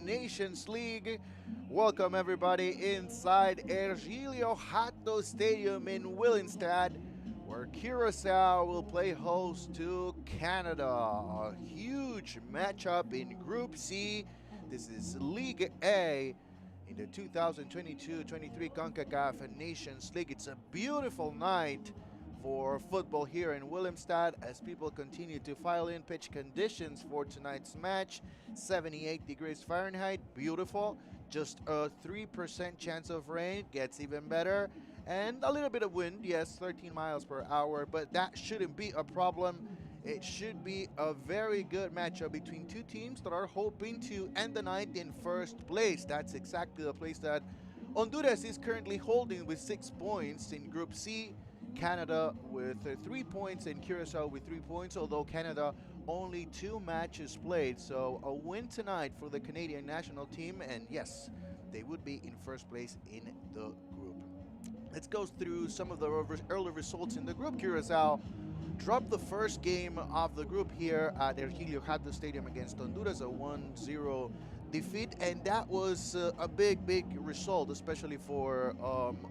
Nations League. Welcome everybody inside Ergilio Hato Stadium in Willemstad, where Curaçao will play host to Canada. A huge matchup in Group C. This is League A in the 2022-23 Concacaf Nations League. It's a beautiful night for football here in Willemstad as people continue to file in. Pitch conditions for tonight's match: 78 degrees Fahrenheit, beautiful. Just a 3% chance of rain, gets even better. And a little bit of wind, yes, 13 miles per hour, but that shouldn't be a problem. It should be a very good matchup between two teams that are hoping to end the night in first place. That's exactly the place that Honduras is currently holding with 6 points in Group C. Canada with 3 points and Curaçao with 3 points, although Canada only 2 matches played. So a win tonight for the Canadian national team, and yes, they would be in first place in the group. Let's go through some of the early results in the group. Curaçao dropped the first game of the group here at Ergilio Hato Stadium against Honduras, a 1-0 defeat, and that was a big result, especially for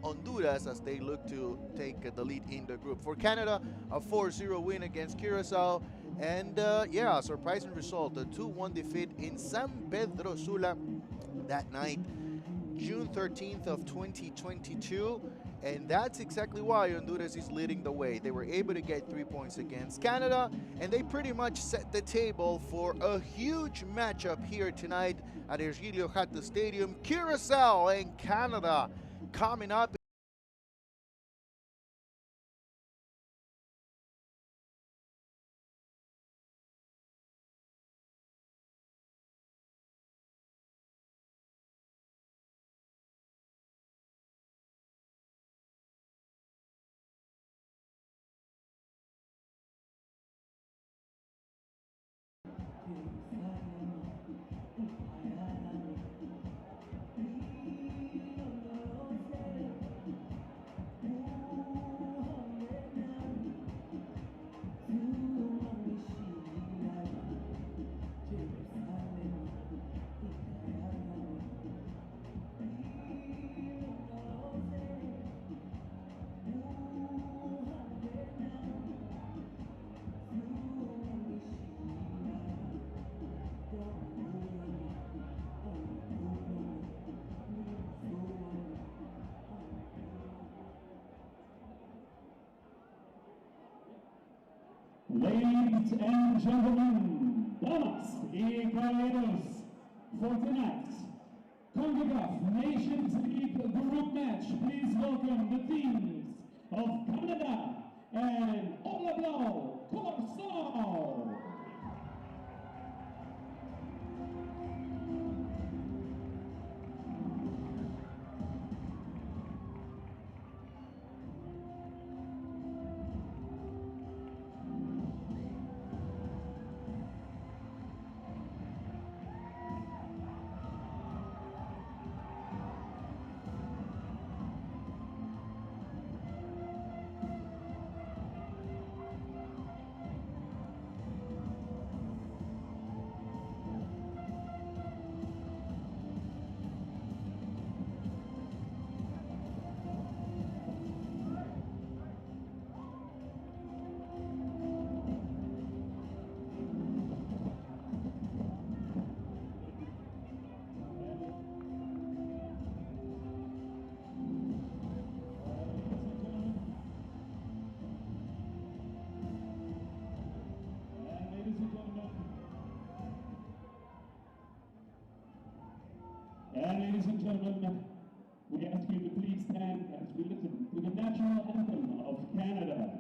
Honduras, as they look to take the lead in the group. For Canada, a 4-0 win against Curaçao, and yeah, a surprising result, a 2-1 defeat in San Pedro Sula that night, June 13th of 2022. And that's exactly why Honduras is leading the way. They were able to get 3 points against Canada, and they pretty much set the table for a huge matchup here tonight at Ergilio Hato Stadium. Curaçao and Canada coming up. Ladies and gentlemen, damas y caballeros, for tonight, Concacaf Nations League group match, please welcome the teams of Canada and All Blau, Curaçao. And ladies and gentlemen, we ask you to please stand as we listen to the national anthem of Canada.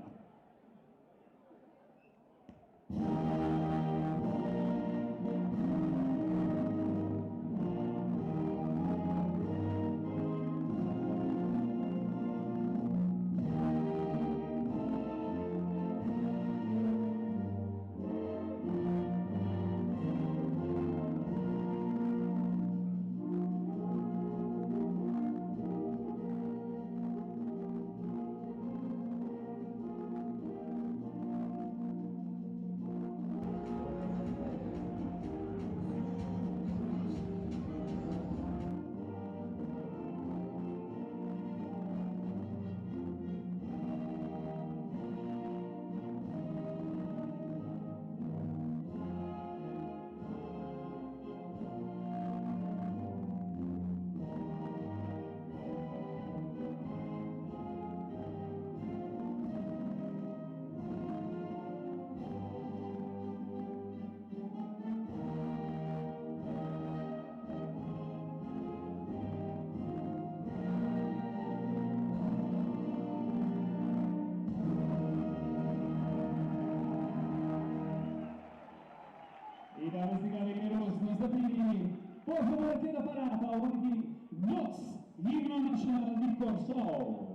Curaçao.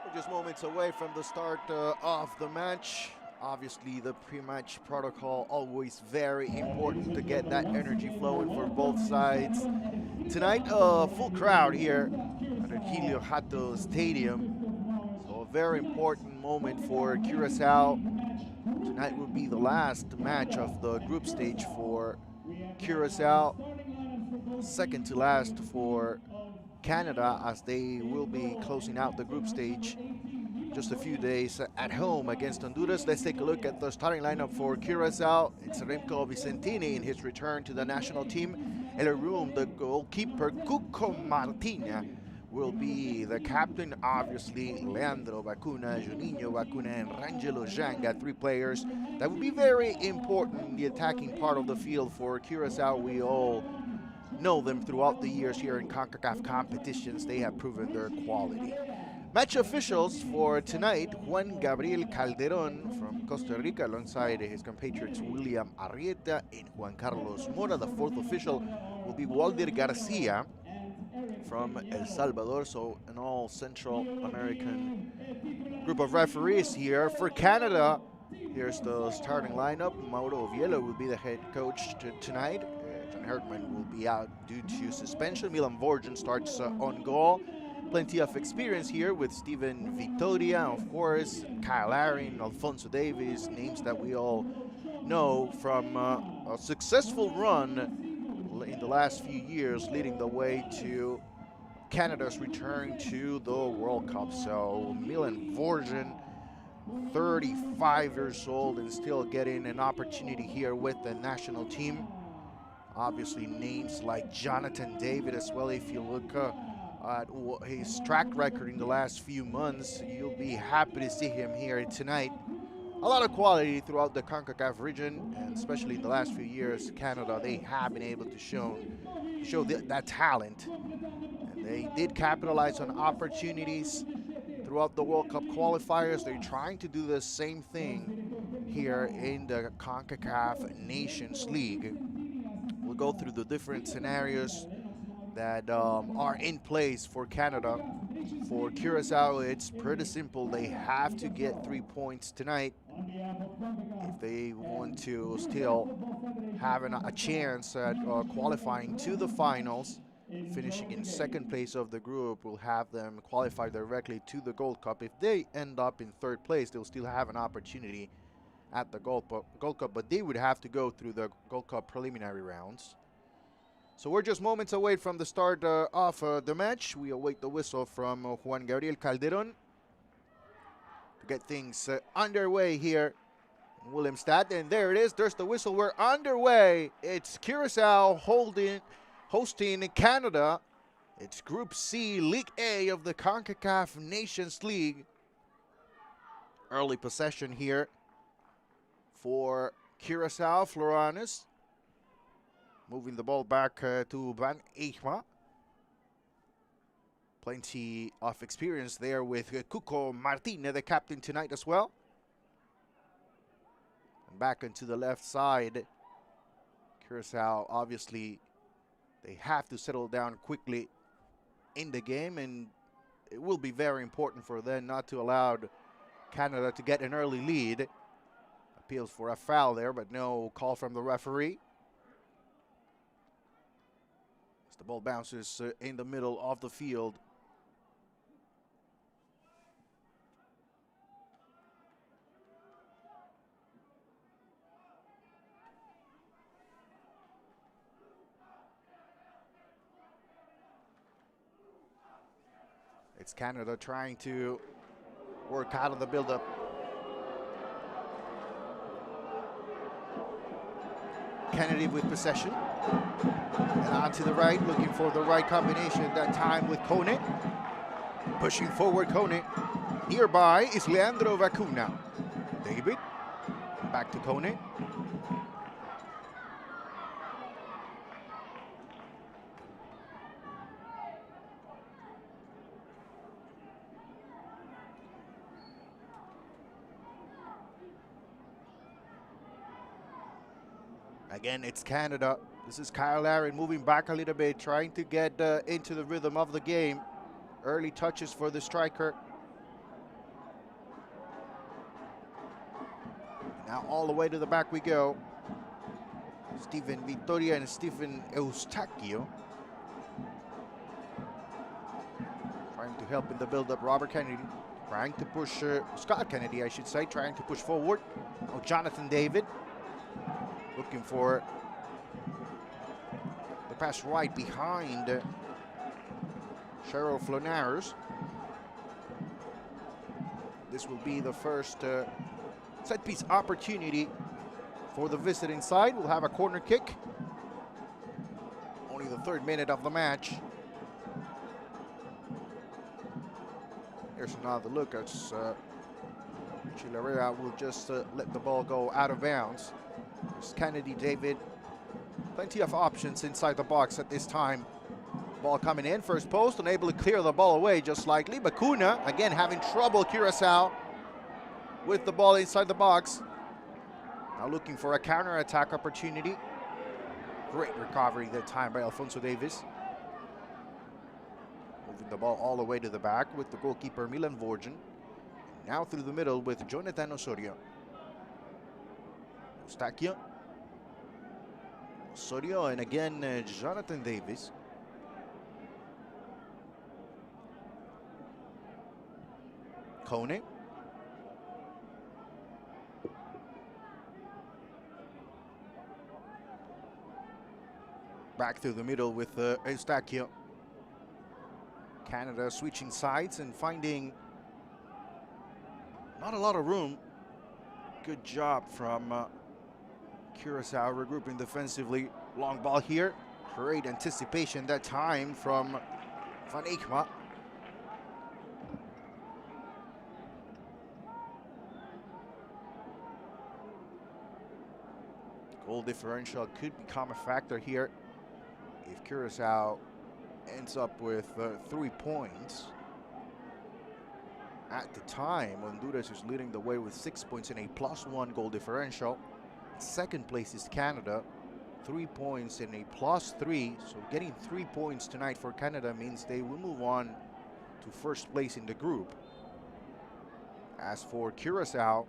We're just moments away from the start of the match. Obviously, the pre-match protocol always very important to get that energy flowing for both sides. Tonight, full crowd here at Hergilio Hato Stadium. So a very important moment for Curaçao. Tonight will be the last match of the group stage for Curaçao. Second to last for Canada, as they will be closing out the group stage just a few days at home against Honduras. Let's take a look at the starting lineup for Curaçao. It's Remco Vicentini in his return to the national team. El Room, the goalkeeper, Cuco Martina will be the captain. Obviously, Leandro Bacuna, Juninho Bacuna, and Rangelo Janga, three players that will be very important in the attacking part of the field for Curaçao. We all know them throughout the years here in Concacaf competitions. They have proven their quality. Match officials for tonight: Juan Gabriel Calderon from Costa Rica alongside his compatriots William Arrieta and Juan Carlos Mora. The fourth official will be Waldir Garcia from El Salvador, so an all Central American group of referees here. For Canada, here's the starting lineup. Mauro Oviello will be the head coach tonight. John Hertman will be out due to suspension. Milan Vorjan starts on goal. Plenty of experience here with Steven Vitoria, of course, Kyle Aaron, Alfonso Davis, names that we all know from a successful run in the last few years, leading the way to Canada's return to the World Cup. So Milan Vorjan, 35 years old and still getting an opportunity here with the national team. Obviously names like Jonathan David as well. If you look at his track record in the last few months, you'll be happy to see him here tonight. A lot of quality throughout the CONCACAF region, and especially in the last few years, Canada, they have been able to show that talent. And they did capitalize on opportunities throughout the World Cup qualifiers. They're trying to do the same thing here in the CONCACAF Nations League. We'll go through the different scenarios that are in place for Canada. For Curaçao, it's pretty simple. They have to get 3 points tonight if they want to still have a chance at qualifying to the finals. Finishing in second place of the group will have them qualify directly to the Gold Cup. If they end up in third place, they'll still have an opportunity at the Gold Cup, but they would have to go through the Gold Cup preliminary rounds. So we're just moments away from the start of the match. We await the whistle from Juan Gabriel Calderon to get things underway here in Willemstad. And there it is. There's the whistle. We're underway. It's Curaçao hosting Canada. It's Group C, League A of the CONCACAF Nations League. Early possession here for Curaçao. Floranes moving the ball back to Van Eyma. Plenty of experience there with Cuco Martinez, the captain tonight as well. And back into the left side. Curaçao, obviously, they have to settle down quickly in the game, and it will be very important for them not to allow Canada to get an early lead. appeals for a foul there, but no call from the referee. As the ball bounces in the middle of the field. It's Canada trying to work out of the build-up. Kennedy with possession. And on to the right, looking for the right combination that time with Kone. Pushing forward Kone. Nearby is Leandro Vacuna. David, back to Kone. Again, it's Canada. This is Kyle Aaron moving back a little bit, trying to get into the rhythm of the game. Early touches for the striker. Now all the way to the back we go. Stephen Vittoria and Stephen Eustachio. Trying to help in the build-up. Robert Kennedy trying to push, Scott Kennedy I should say, trying to push forward. Oh, Jonathan David. Looking for the pass right behind Cheryl Flonars. This will be the first set piece opportunity for the visiting side. We'll have a corner kick. Only the 3rd minute of the match. Here's another look as Chilarrea will just let the ball go out of bounds. There's Kennedy, David. Plenty of options inside the box at this time. Ball coming in, first post, unable to clear the ball away just slightly. Bakuna, again, having trouble, Curaçao, with the ball inside the box. Now looking for a counter-attack opportunity. Great recovery that time by Alfonso Davis. Moving the ball all the way to the back with the goalkeeper Milan Vorjan. Now through the middle with Jonathan Osorio. Eustachio. Osorio, and again Jonathan Davis. Kone. Back through the middle with Eustachio. Canada switching sides and finding not a lot of room. Good job from Curaçao regrouping defensively. Long ball here. Great anticipation that time from Van Eekma. Goal differential could become a factor here if Curaçao ends up with 3 points. At the time, Honduras is leading the way with 6 points and a +1 goal differential. Second place is Canada, 3 points and a +3. So getting 3 points tonight for Canada means they will move on to first place in the group. As for Curaçao,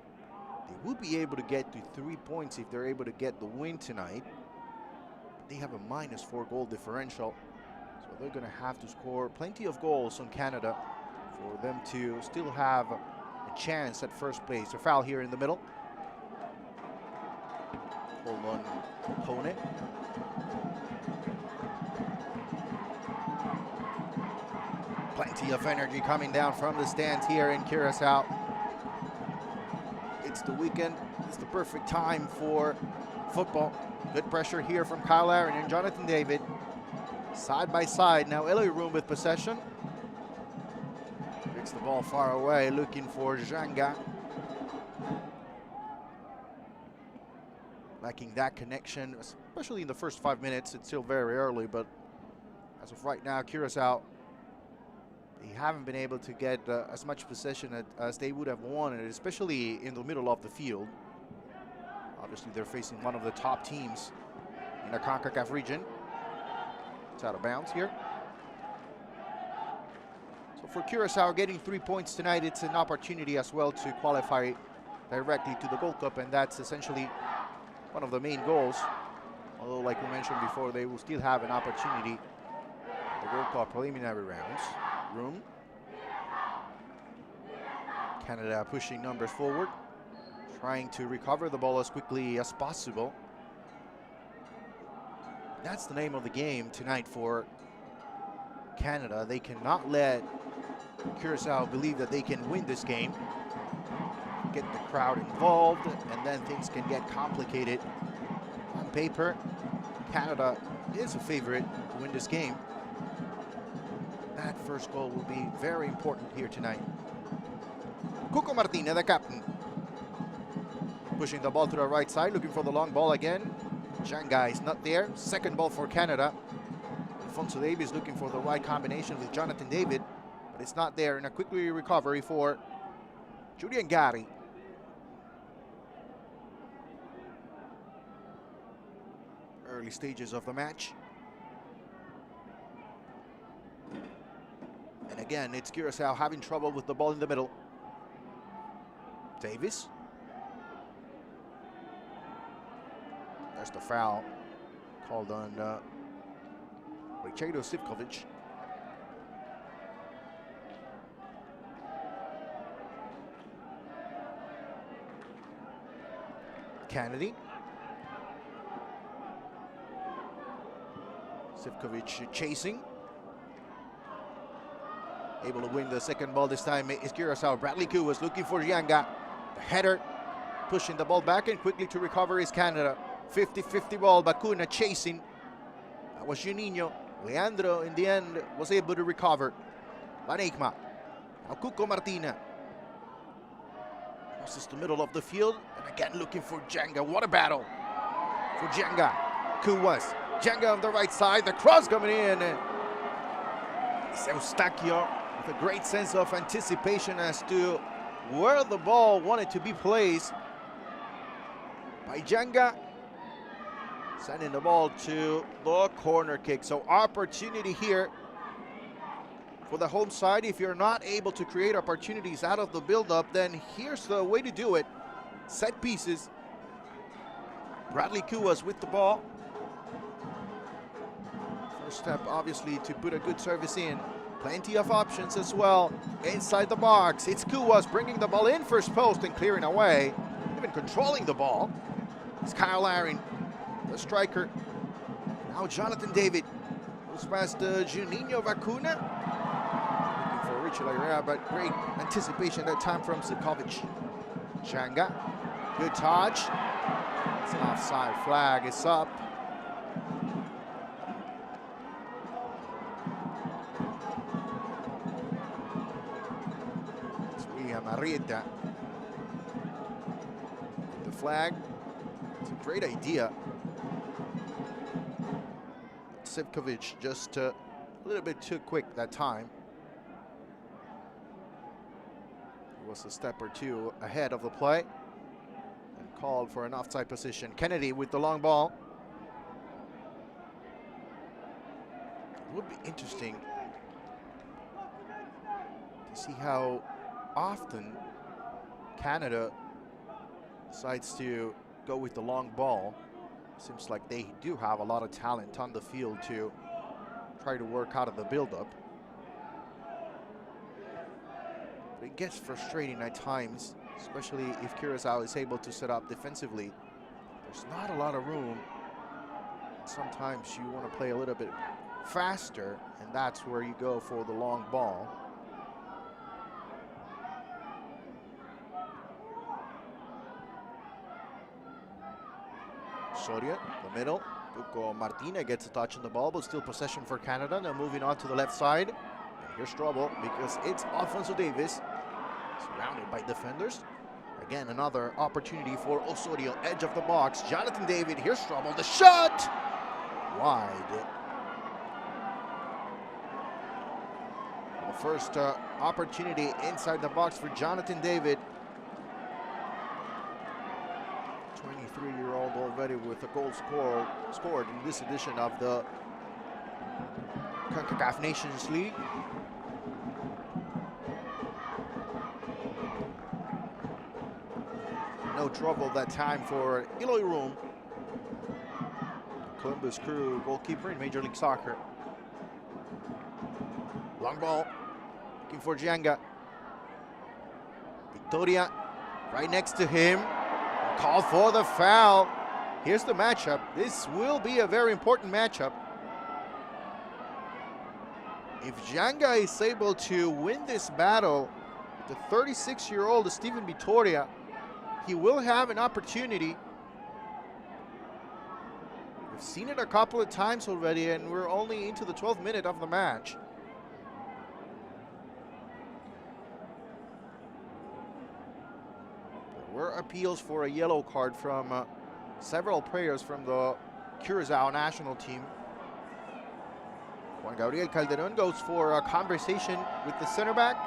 they will be able to get to 3 points if they're able to get the win tonight. But they have a -4 goal differential, so they're going to have to score plenty of goals on Canada for them to still have a chance at first place. A foul here in the middle. Hold on, Kone. Plenty of energy coming down from the stands here in Curaçao. It's the weekend. It's the perfect time for football. Good pressure here from Kyle Aaron and Jonathan David. Side by side. Now Eloy Room with possession. Kicks the ball far away, looking for Janga. Lacking that connection, especially in the first 5 minutes. It's still very early, but as of right now, Curaçao, they haven't been able to get as much possession as they would have wanted, especially in the middle of the field. Obviously, they're facing one of the top teams in the Concacaf region. It's out of bounds here. So for Curaçao, getting 3 points tonight, it's an opportunity as well to qualify directly to the Gold Cup, and that's essentially one of the main goals. Although, like we mentioned before, they will still have an opportunity in the World Cup preliminary round. Canada pushing numbers forward, trying to recover the ball as quickly as possible. That's the name of the game tonight for Canada. They cannot let Curaçao believe that they can win this game. Get the crowd involved, and then things can get complicated. On paper, Canada is a favorite to win this game. That first goal will be very important here tonight. Cuco Martinez, the captain. Pushing the ball to the right side, looking for the long ball again. Janga is not there. Second ball for Canada. Alfonso Davies looking for the right combination with Jonathan David, but it's not there. And a quick recovery for Julian Gari. Early stages of the match. And again, it's Curaçao having trouble with the ball in the middle. Davis. There's the foul called on Ricardo Sivkovic. Kennedy. Sivkovic chasing. Able to win the second ball this time is Curaçao. Bradley Koo was looking for Janga. The header, pushing the ball back, and quickly to recover is Canada. 50-50 ball, Bacuna chasing. That was Juninho. Leandro, in the end, was able to recover. Van Eyckma. Now Cuco Martina. Crosses the middle of the field, and again looking for Janga. What a battle for Janga. Kuwas. Janga on the right side, the cross coming in. It's Eustachio with a great sense of anticipation as to where the ball wanted to be placed by Janga. Sending the ball to the corner kick. So opportunity here for the home side. If you're not able to create opportunities out of the build-up, then here's the way to do it. Set pieces. Bradley Kuwas with the ball. First step, obviously, to put a good service in. Plenty of options as well inside the box. It's Kuwas bringing the ball in first post and clearing away. Even controlling the ball. It's Kyle Larin, the striker. Now Jonathan David goes past Juninho Vacuna. Looking for Richard Herrera, but great anticipation that time from Sivkovic. Janga, good touch. It's an offside flag, it's up. It's William Arrieta. The flag. It's a great idea. Sivkovic just a little bit too quick that time. He was a step or two ahead of the play and called for an offside position. Kennedy with the long ball. It would be interesting to see how often Canada decides to go with the long ball. Seems like they do have a lot of talent on the field to try to work out of the build-up. But it gets frustrating at times, especially if Curaçao is able to set up defensively. There's not a lot of room. Sometimes you want to play a little bit faster, and that's where you go for the long ball. Soria, the middle. Cuco Martina gets a touch on the ball, but still possession for Canada. Now moving on to the left side. And here's trouble because it's Alfonso Davis, surrounded by defenders. Again, another opportunity for Osorio, edge of the box. Jonathan David, here's trouble. The shot! Wide. The first opportunity inside the box for Jonathan David. 23-year-old already with a goal scored in this edition of the Concacaf Nations League. No trouble that time for Eloy Room, Columbus Crew goalkeeper in Major League Soccer. Long ball, looking for Gianga. Victoria right next to him. Call for the foul. Here's the matchup. This will be a very important matchup. If Gianga is able to win this battle with the 36-year-old Steven Vitoria, he will have an opportunity. We've seen it a couple of times already, and we're only into the 12th minute of the match. There were appeals for a yellow card from several players from the Curaçao national team. Juan Gabriel Calderon goes for a conversation with the center back.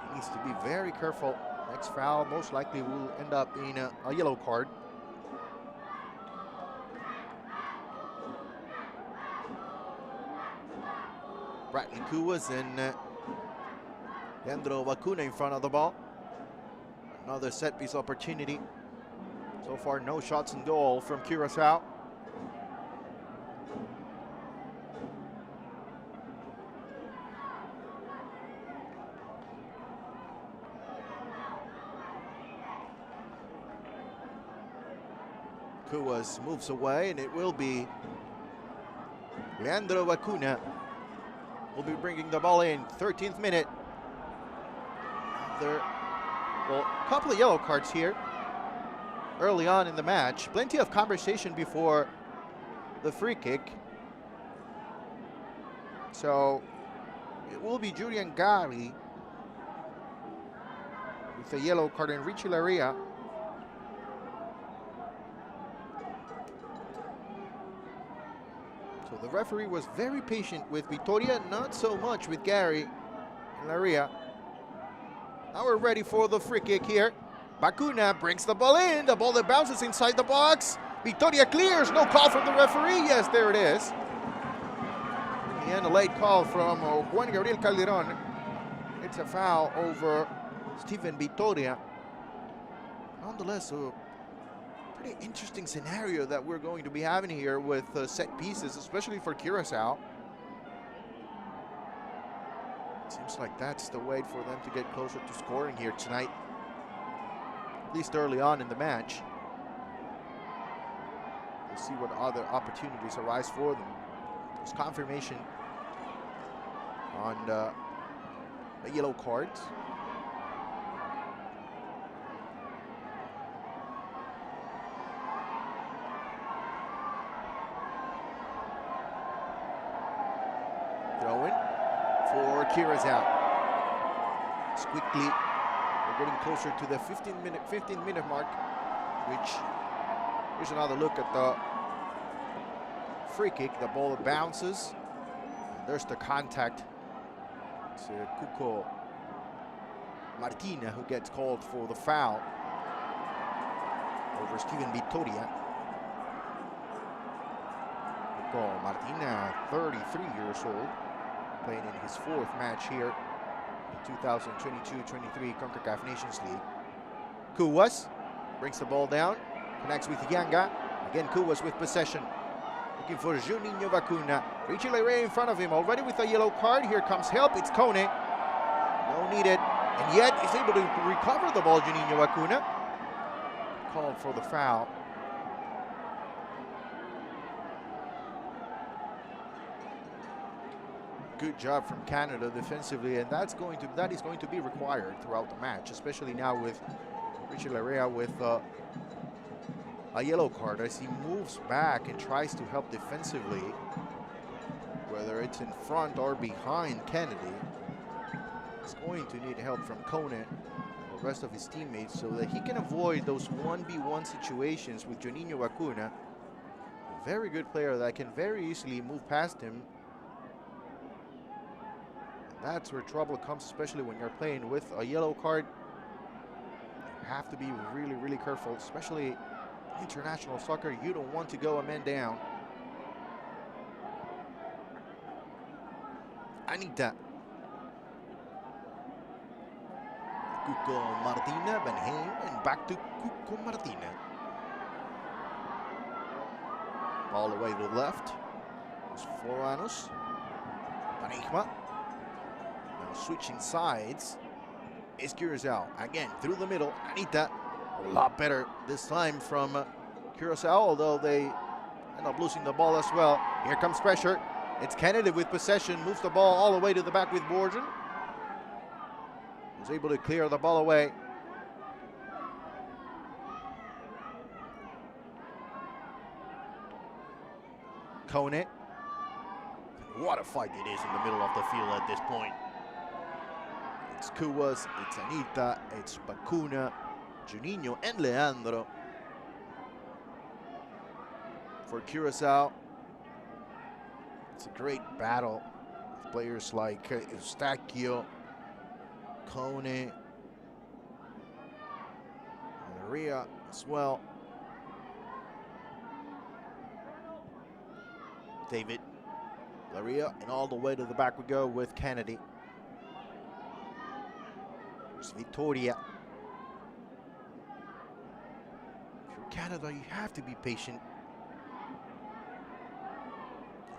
He needs to be very careful. Next foul most likely will end up being a yellow card. Bradley Kuwas and Leandro Vacuna in front of the ball. Another set piece opportunity. So far, no shots in goal from Curaçao. Kuwas moves away, and it will be Leandro Vacuna will be bringing the ball in. 13th minute. Well, a couple of yellow cards here early on in the match. Plenty of conversation before the free kick. So it will be Julian Gari with a yellow card and Richie Laria. So the referee was very patient with Vitoria, not so much with Gary and Laria. Now we're ready for the free kick here. Vacuna brings the ball in. The ball that bounces inside the box. Vitoria clears. No call from the referee. Yes, there it is. In the end, a late call from Juan Gabriel Calderon. It's a foul over Steven Vitoria. Nonetheless, a pretty interesting scenario that we're going to be having here with set pieces, especially for Curaçao. Seems like that's the way for them to get closer to scoring here tonight, at least early on in the match. We'll see what other opportunities arise for them. There's confirmation on the yellow cards. Throw-in for Curaçao. It's quickly, we're getting closer to the 15-minute mark, which, here's another look at the free kick. The ball bounces. And there's the contact. It's Cuco Martina who gets called for the foul over Steven Vitoria. Cuco Martina, 33 years old, playing in his 4th match here in 2022-23 Concacaf Nations League. Kuwas brings the ball down, connects with Yanga. Again, Kuwas with possession. Looking for Juninho Vacuna. Richie Leray in front of him, already with a yellow card. Here comes help, it's Kone. No needed, and yet he's able to recover the ball, Juninho Vacuna. Called for the foul. Good job from Canada defensively, and that is going to be required throughout the match, especially now with Richie Larea with a yellow card as he moves back and tries to help defensively, whether it's in front or behind Kennedy. He's going to need help from Kone and the rest of his teammates so that he can avoid those 1v1 situations with Juninho Vacuna. A very good player that can very easily move past him. That's where trouble comes, especially when you're playing with a yellow card. You have to be really, really careful, especially international soccer. You don't want to go a man down. Anita. Cuco Martina, Van Heem, and back to Cuco Martina. All the way to the left. It's Floranus. Panigma. Now switching sides is Curaçao. Again, through the middle. Anita. A lot better this time from Curaçao, although they end up losing the ball as well. Here comes pressure. It's Kennedy with possession. Moves the ball all the way to the back with Borgen. Was able to clear the ball away. Kone. What a fight it is in the middle of the field at this point. It's Kuwas, it's Anita, it's Bacuna, Juninho, and Leandro. For Curaçao, it's a great battle with players like Eustachio, Kone, Maria as well. David, Laria, and all the way to the back we go with Kennedy. There's Victoria. If you're Canada, you have to be patient.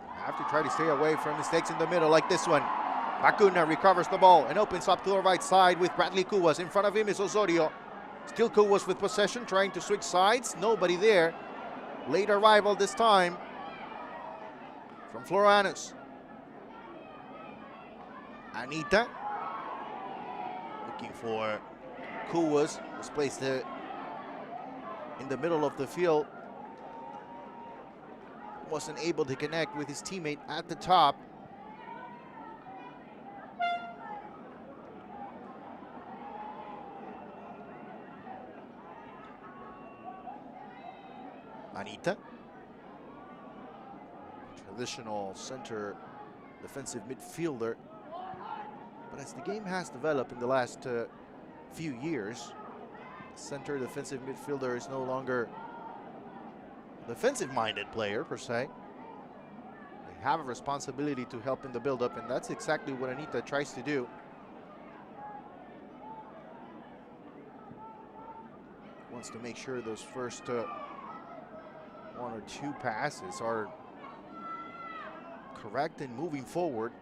You have to try to stay away from mistakes in the middle like this one. Bacuna recovers the ball and opens up to the right side with Bradley Cuevas. In front of him is Osorio. Still Cuevas with possession, trying to switch sides. Nobody there. Late arrival this time from Floranus. Anita looking for Cuevas, was placed in the middle of the field. Wasn't able to connect with his teammate at the top. Anita, traditional center defensive midfielder, but as the game has developed in the last few years, center defensive midfielder is no longer a defensive-minded player per se. They have a responsibility to help in the build-up, and that's exactly what Anita tries to do. Wants to make sure those first one or two passes are correct and moving forward.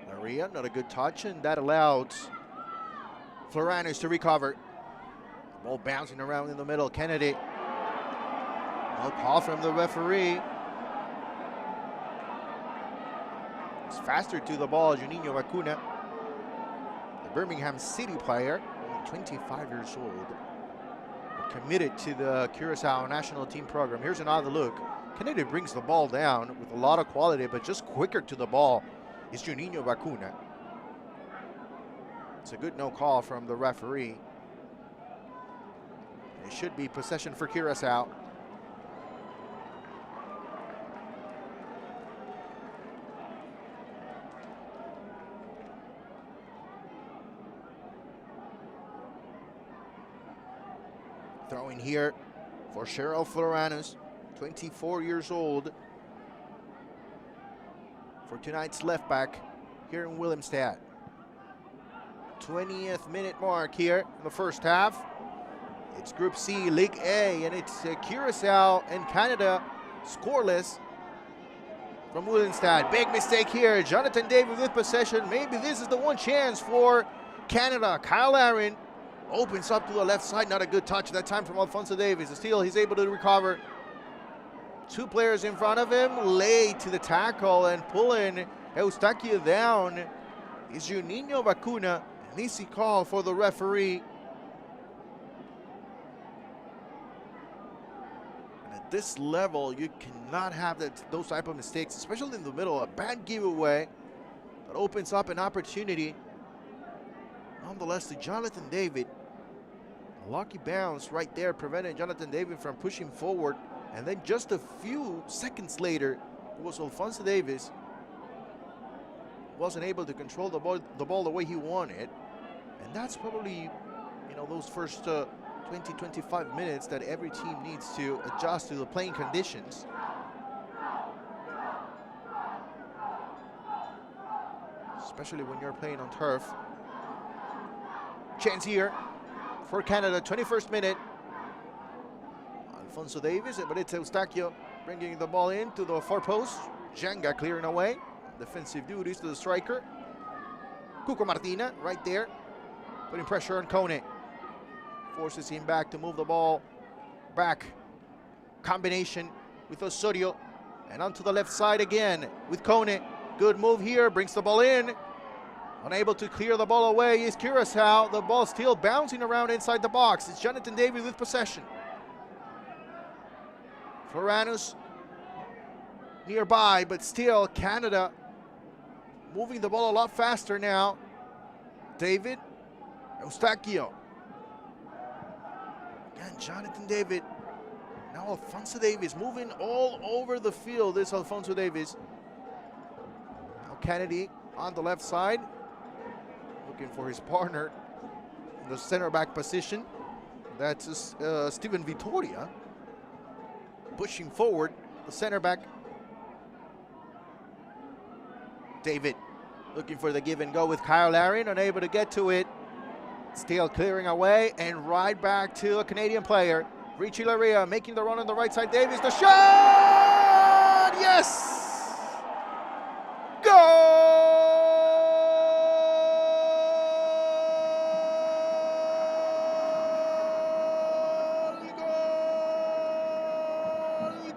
Maria, not a good touch, and that allowed Floranus to recover. Ball bouncing around in the middle. Kennedy. No call from the referee. It's faster to the ball, Juninho Bacuna. Birmingham City player, only 25 years old, committed to the Curaçao national team program. Here's another look. Kennedy brings the ball down with a lot of quality, but just quicker to the ball is Juninho Bacuna. It's a good no call from the referee. It should be possession for Curaçao. Throwing here for Cheryl Floranus, 24 years old, for tonight's left back here in Willemstad. 20th minute mark here in the first half. It's Group C, League A, and it's Curaçao and Canada scoreless from Willemstad. Big mistake here. Jonathan David with possession. Maybe this is the one chance for Canada. Kyle Aaron opens up to the left side. Not a good touch that time from Alfonso Davis. Still, he's able to recover. Two players in front of him, late to the tackle and pulling Eustachio down is Juninho Bacuna. An easy call for the referee. And at this level, you cannot have those type of mistakes, especially in the middle. A bad giveaway that opens up an opportunity. Nonetheless, to Jonathan David. A lucky bounce right there prevented Jonathan David from pushing forward. And then just a few seconds later, it was Alfonso Davis. Wasn't able to control the ball the way he wanted. And that's probably, those first 20, 25 minutes that every team needs to adjust to the playing conditions. especially when you're playing on turf. Chance here for Canada, 21st minute. Alfonso Davis, but it's Eustachio bringing the ball into the far post. Jenga clearing away. Defensive duties to the striker. Cuco Martina right there, putting pressure on Kone. Forces him back to move the ball back. Combination with Osorio. And onto the left side again with Kone. Good move here, brings the ball in. Unable to clear the ball away is Curaçao. The ball still bouncing around inside the box. It's Jonathan David with possession. Floranus nearby, but still Canada moving the ball a lot faster now. David, Eustachio. Again, Jonathan David. Now Alfonso Davis moving all over the field. This Alfonso Davis. Now Kennedy on the left side, looking for his partner in the center back position. That's Steven Vitoria. Pushing forward, the center back. David looking for the give and go with Kyle Larin, unable to get to it. Still clearing away and right back to a Canadian player. Richie Larea making the run on the right side. Davis, the shot! Yes! Goal!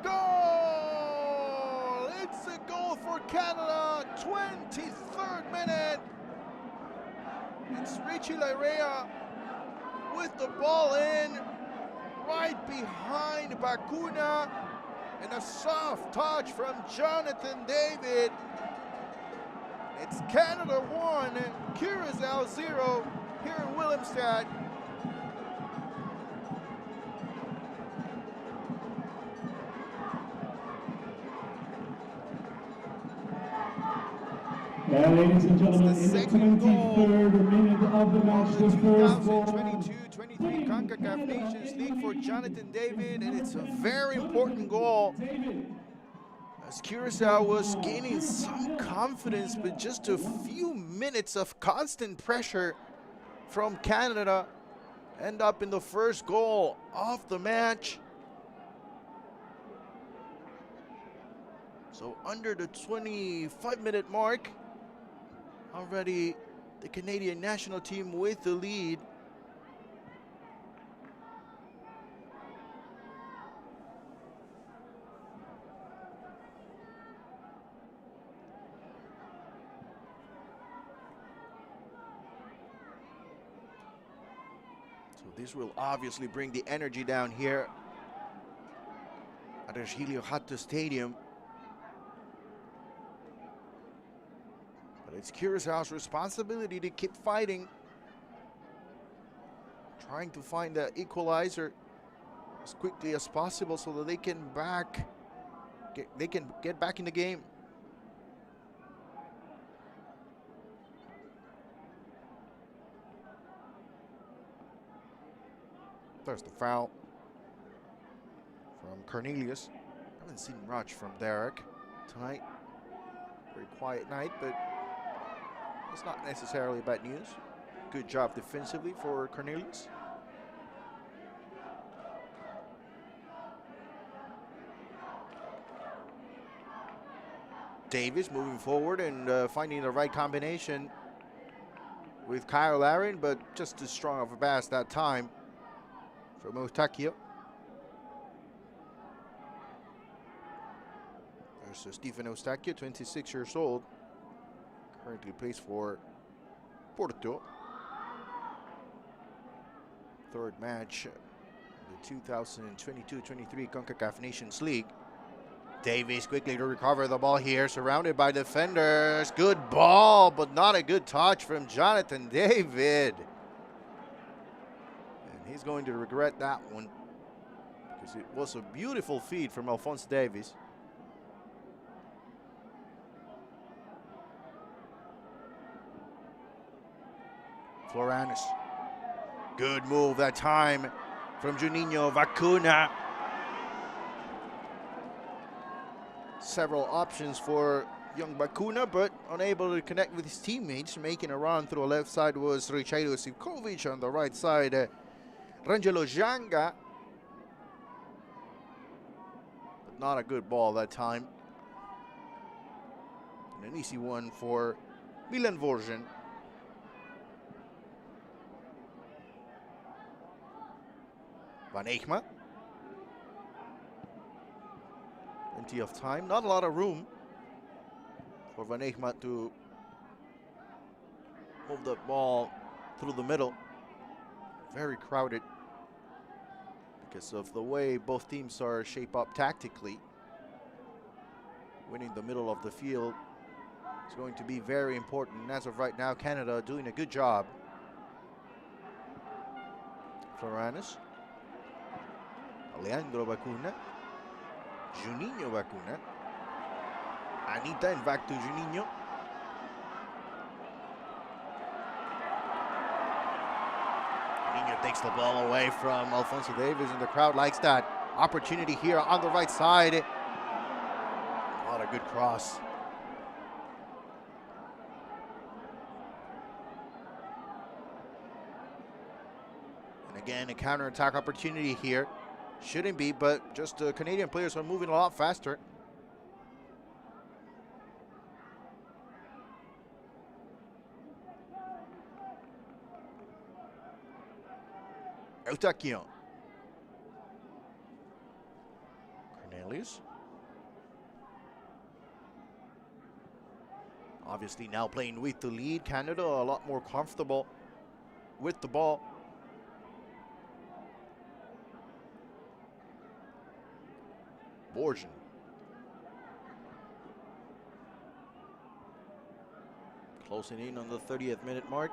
Goal! It's a goal for Canada, 23rd minute. It's Richie Larea with the ball in, right behind Bakuna, and a soft touch from Jonathan David. It's Canada 1, Curaçao 0 here in Willemstad. Ladies and gentlemen, in the 23rd minute of the match, the first goal. 2022-23 Concacaf Nations League for Jonathan David, and it's a very important goal as Curaçao was gaining some confidence, but just a few minutes of constant pressure from Canada end up in the first goal of the match. So under the 25-minute mark, already the Canadian national team with the lead. So this will obviously bring the energy down here at Ergilio Hato Stadium. But it's Curaçao's responsibility to keep fighting, trying to find the equalizer as quickly as possible so that they can get back in the game. There's the foul from Cornelius. Haven't seen much from Derek tonight. Very quiet night, but it's not necessarily bad news. Good job defensively for Cornelius. Davis moving forward and finding the right combination with Kyle Larin, but just too strong of a pass that time from Eustachio. There's Stephen Eustachio, 26 years old. Currently plays for Porto. Third match, the 2022-23 Concacaf Nations League. Davies quickly to recover the ball here, surrounded by defenders. Good ball, but not a good touch from Jonathan David. And he's going to regret that one because it was a beautiful feed from Alfonso Davies. Floranus. Good move that time from Juninho Vacuna. Several options for young Bakuna, but unable to connect with his teammates. Making a run through the left side was Ricardo Sivkovic. On the right side, Rangelo Janga. But not a good ball that time. And an easy one for Milan Vorjan. Van Egma. Plenty of time, not a lot of room for Van Egma to move the ball through the middle. Very crowded because of the way both teams are shaped up tactically. Winning the middle of the field is going to be very important. And as of right now, Canada doing a good job. Floranis. Alejandro Bacuna. Juninho Bacuna. Anita and back to Juninho. Juninho takes the ball away from Alfonso Davis, and the crowd likes that. Opportunity here on the right side. What a good cross. And again, a counter-attack opportunity here. Shouldn't be, but just Canadian players are moving a lot faster. Eustaquio. Cornelius. Obviously now playing with the lead. Canada a lot more comfortable with the ball. Borjan. Closing in on the 30th minute mark.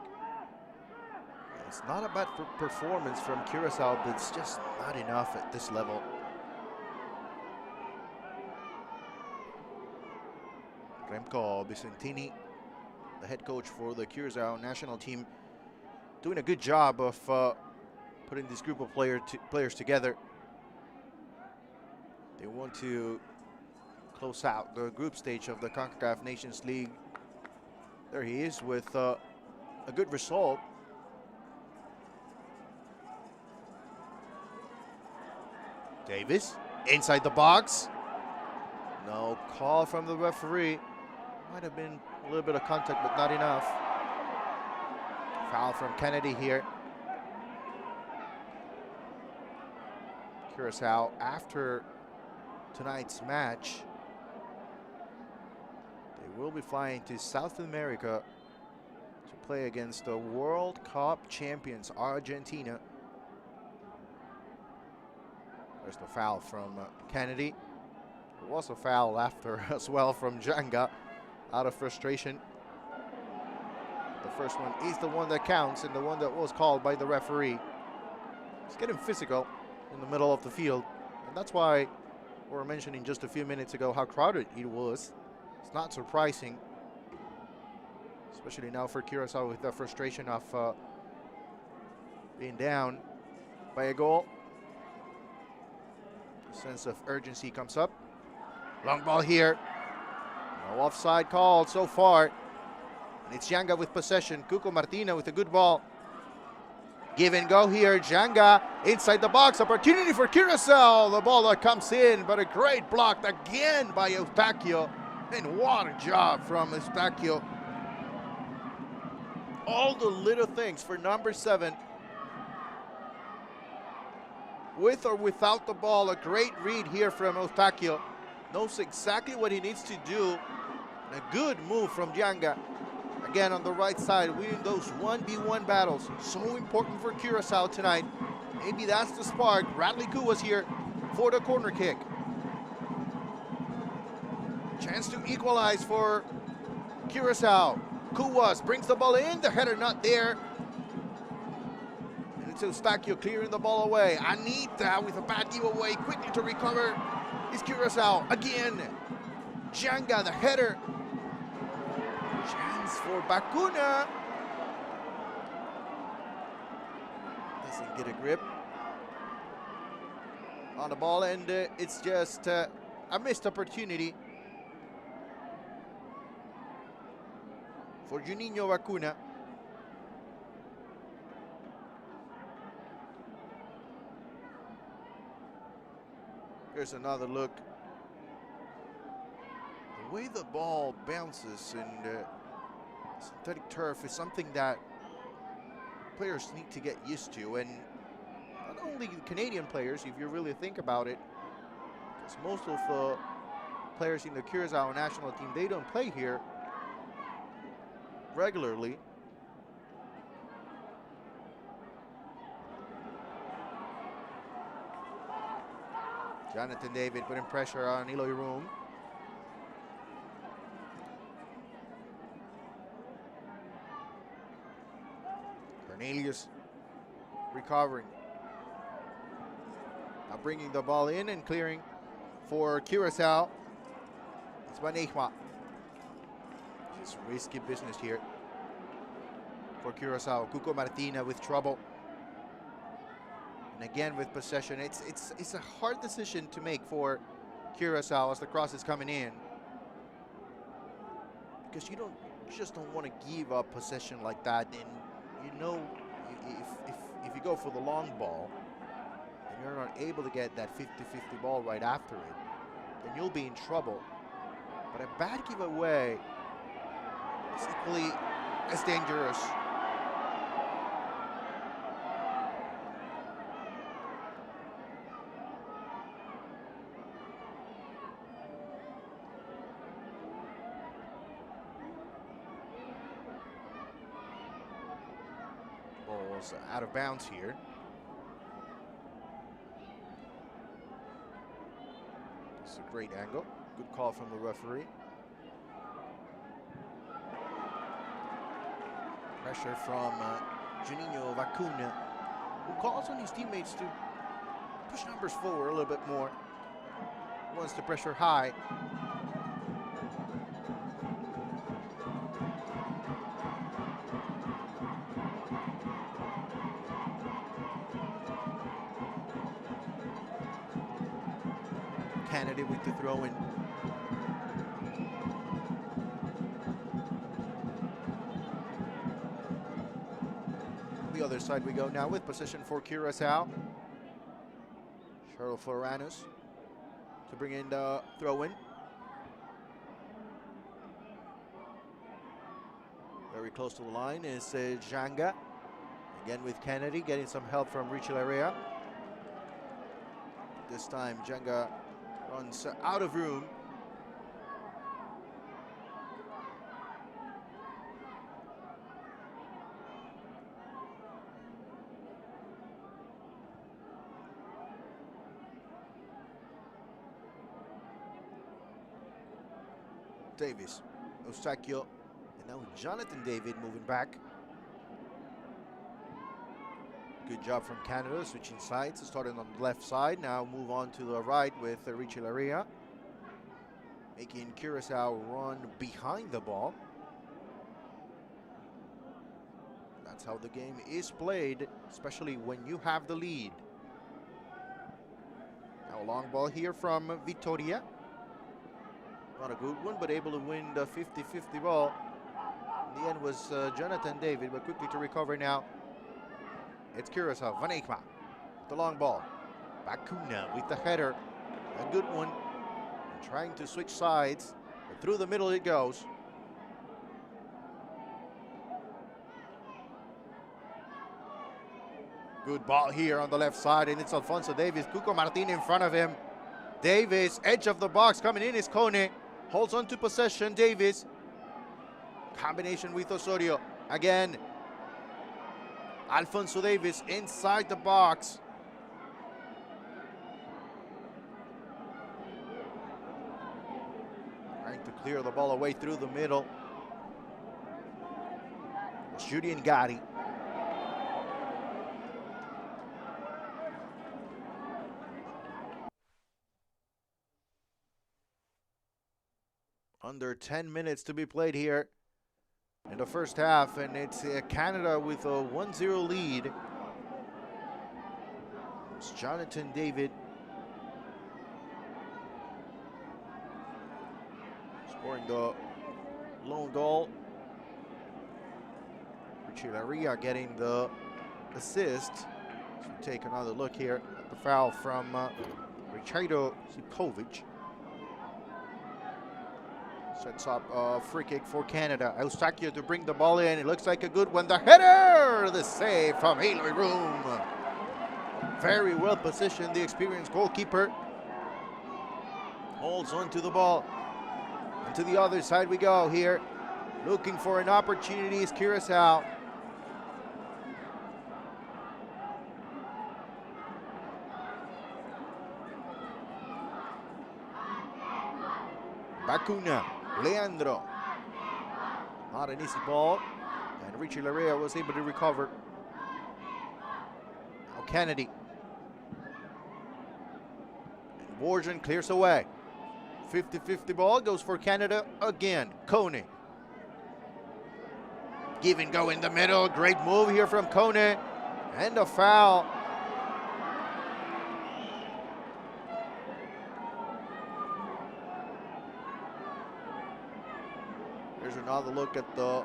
It's not a bad performance from Curaçao, but it's just not enough at this level. Remco Vicentini, the head coach for the Curaçao national team, doing a good job of putting this group of players together. They want to close out the group stage of the Concacaf Nations League. There he is with a good result. Davis inside the box. No call from the referee. Might have been a little bit of contact, but not enough. Foul from Kennedy here. Curaçao, after tonight's match, they will be flying to South America to play against the World Cup champions, Argentina. There's the foul from Kennedy. There was a foul after as well from Janga out of frustration. The first one is the one that counts and the one that was called by the referee. It's getting physical in the middle of the field. And that's why we were mentioning just a few minutes ago how crowded it was. It's not surprising, especially now for Curaçao with the frustration of being down by a goal. A sense of urgency comes up. Long ball here. No offside called so far. And it's Janga with possession. Cuco Martina with a good ball. Give and go here. Janga inside the box. Opportunity for Curaçao. The ball that comes in, but a great block again by Eustaquio. And what a job from Eustaquio. All the little things for number 7. With or without the ball, a great read here from Eustaquio. Knows exactly what he needs to do. And a good move from Janga. Again, on the right side, winning those 1v1 battles. So important for Curaçao tonight. Maybe that's the spark. Bradley Koo was here for the corner kick. Chance to equalize for Curaçao. Kuwas brings the ball in. The header not there. And it's Eustaquio clearing the ball away. Anita with a bad giveaway. Quickly to recover is Curaçao. Again, Janga, the header. Chance for Bacuna. Doesn't get a grip on the ball, and it's just a missed opportunity. for Juninho Vacuna. Here's another look. The way the ball bounces in synthetic turf is something that players need to get used to, and not only Canadian players, if you really think about it, because most of the players in the Curaçao national team, they don't play here regularly. Jonathan David putting pressure on Eloy Room. Cornelius recovering. Now bringing the ball in and clearing for Curaçao. It's Banejma. It's risky business here for Curaçao. Cuco Martina with trouble. And again with possession. It's a hard decision to make for Curaçao as the cross is coming in. Because you just don't want to give up possession like that. And you know, if you go for the long ball and you're not able to get that 50-50 ball right after it, then you'll be in trouble. But a bad giveaway is equally as dangerous. Ball's out of bounds here. It's a great angle. Good call from the referee. Pressure from Juninho Vacuna, who calls on his teammates to push numbers forward a little bit more. Wants to pressure high. Kennedy with the throw in. The other side we go now with possession for Curaçao. Cheryl Floranus to bring in the throw in. Very close to the line is Janga. Again with Kennedy getting some help from Richie Larea. This time Janga runs out of room. Davis, Eustakio, and now Jonathan David moving back. Good job from Canada, switching sides, starting on the left side, now move on to the right with Richie Larea, making Curaçao run behind the ball. That's how the game is played, especially when you have the lead. Now a long ball here from Vitoria. Not a good one, but able to win the 50-50 ball. In the end was Jonathan David, but quickly to recover now. It's Curaçao, Vanekma, the long ball. Vacuna with the header, a good one. And trying to switch sides, but through the middle it goes. Good ball here on the left side, and it's Alfonso Davis. Cuco Martin in front of him. Davis, edge of the box, coming in is Kone. Holds on to possession, Davis. Combination with Osorio. Again, Alfonso Davis inside the box. Trying to clear the ball away through the middle. It's Julian Gatti. Under 10 minutes to be played here in the first half, and it's Canada with a 1-0 lead. It's Jonathan David scoring the lone goal. Chilaria getting the assist. So we take another look here at the foul from Ricardo Sipovic. Sets up a free kick for Canada. Eustachio to bring the ball in. It looks like a good one. The header! The save from Eloy Room. Very well positioned. The experienced goalkeeper holds on to the ball. And to the other side we go here. Looking for an opportunity is Curaçao. Bacuna, Leandro. Not an easy ball. And Richie Larea was able to recover. Now Kennedy. And Borjan clears away. 50-50 ball goes for Canada again. Kone. Give and go in the middle. Great move here from Kone. And a foul. Here's another look at the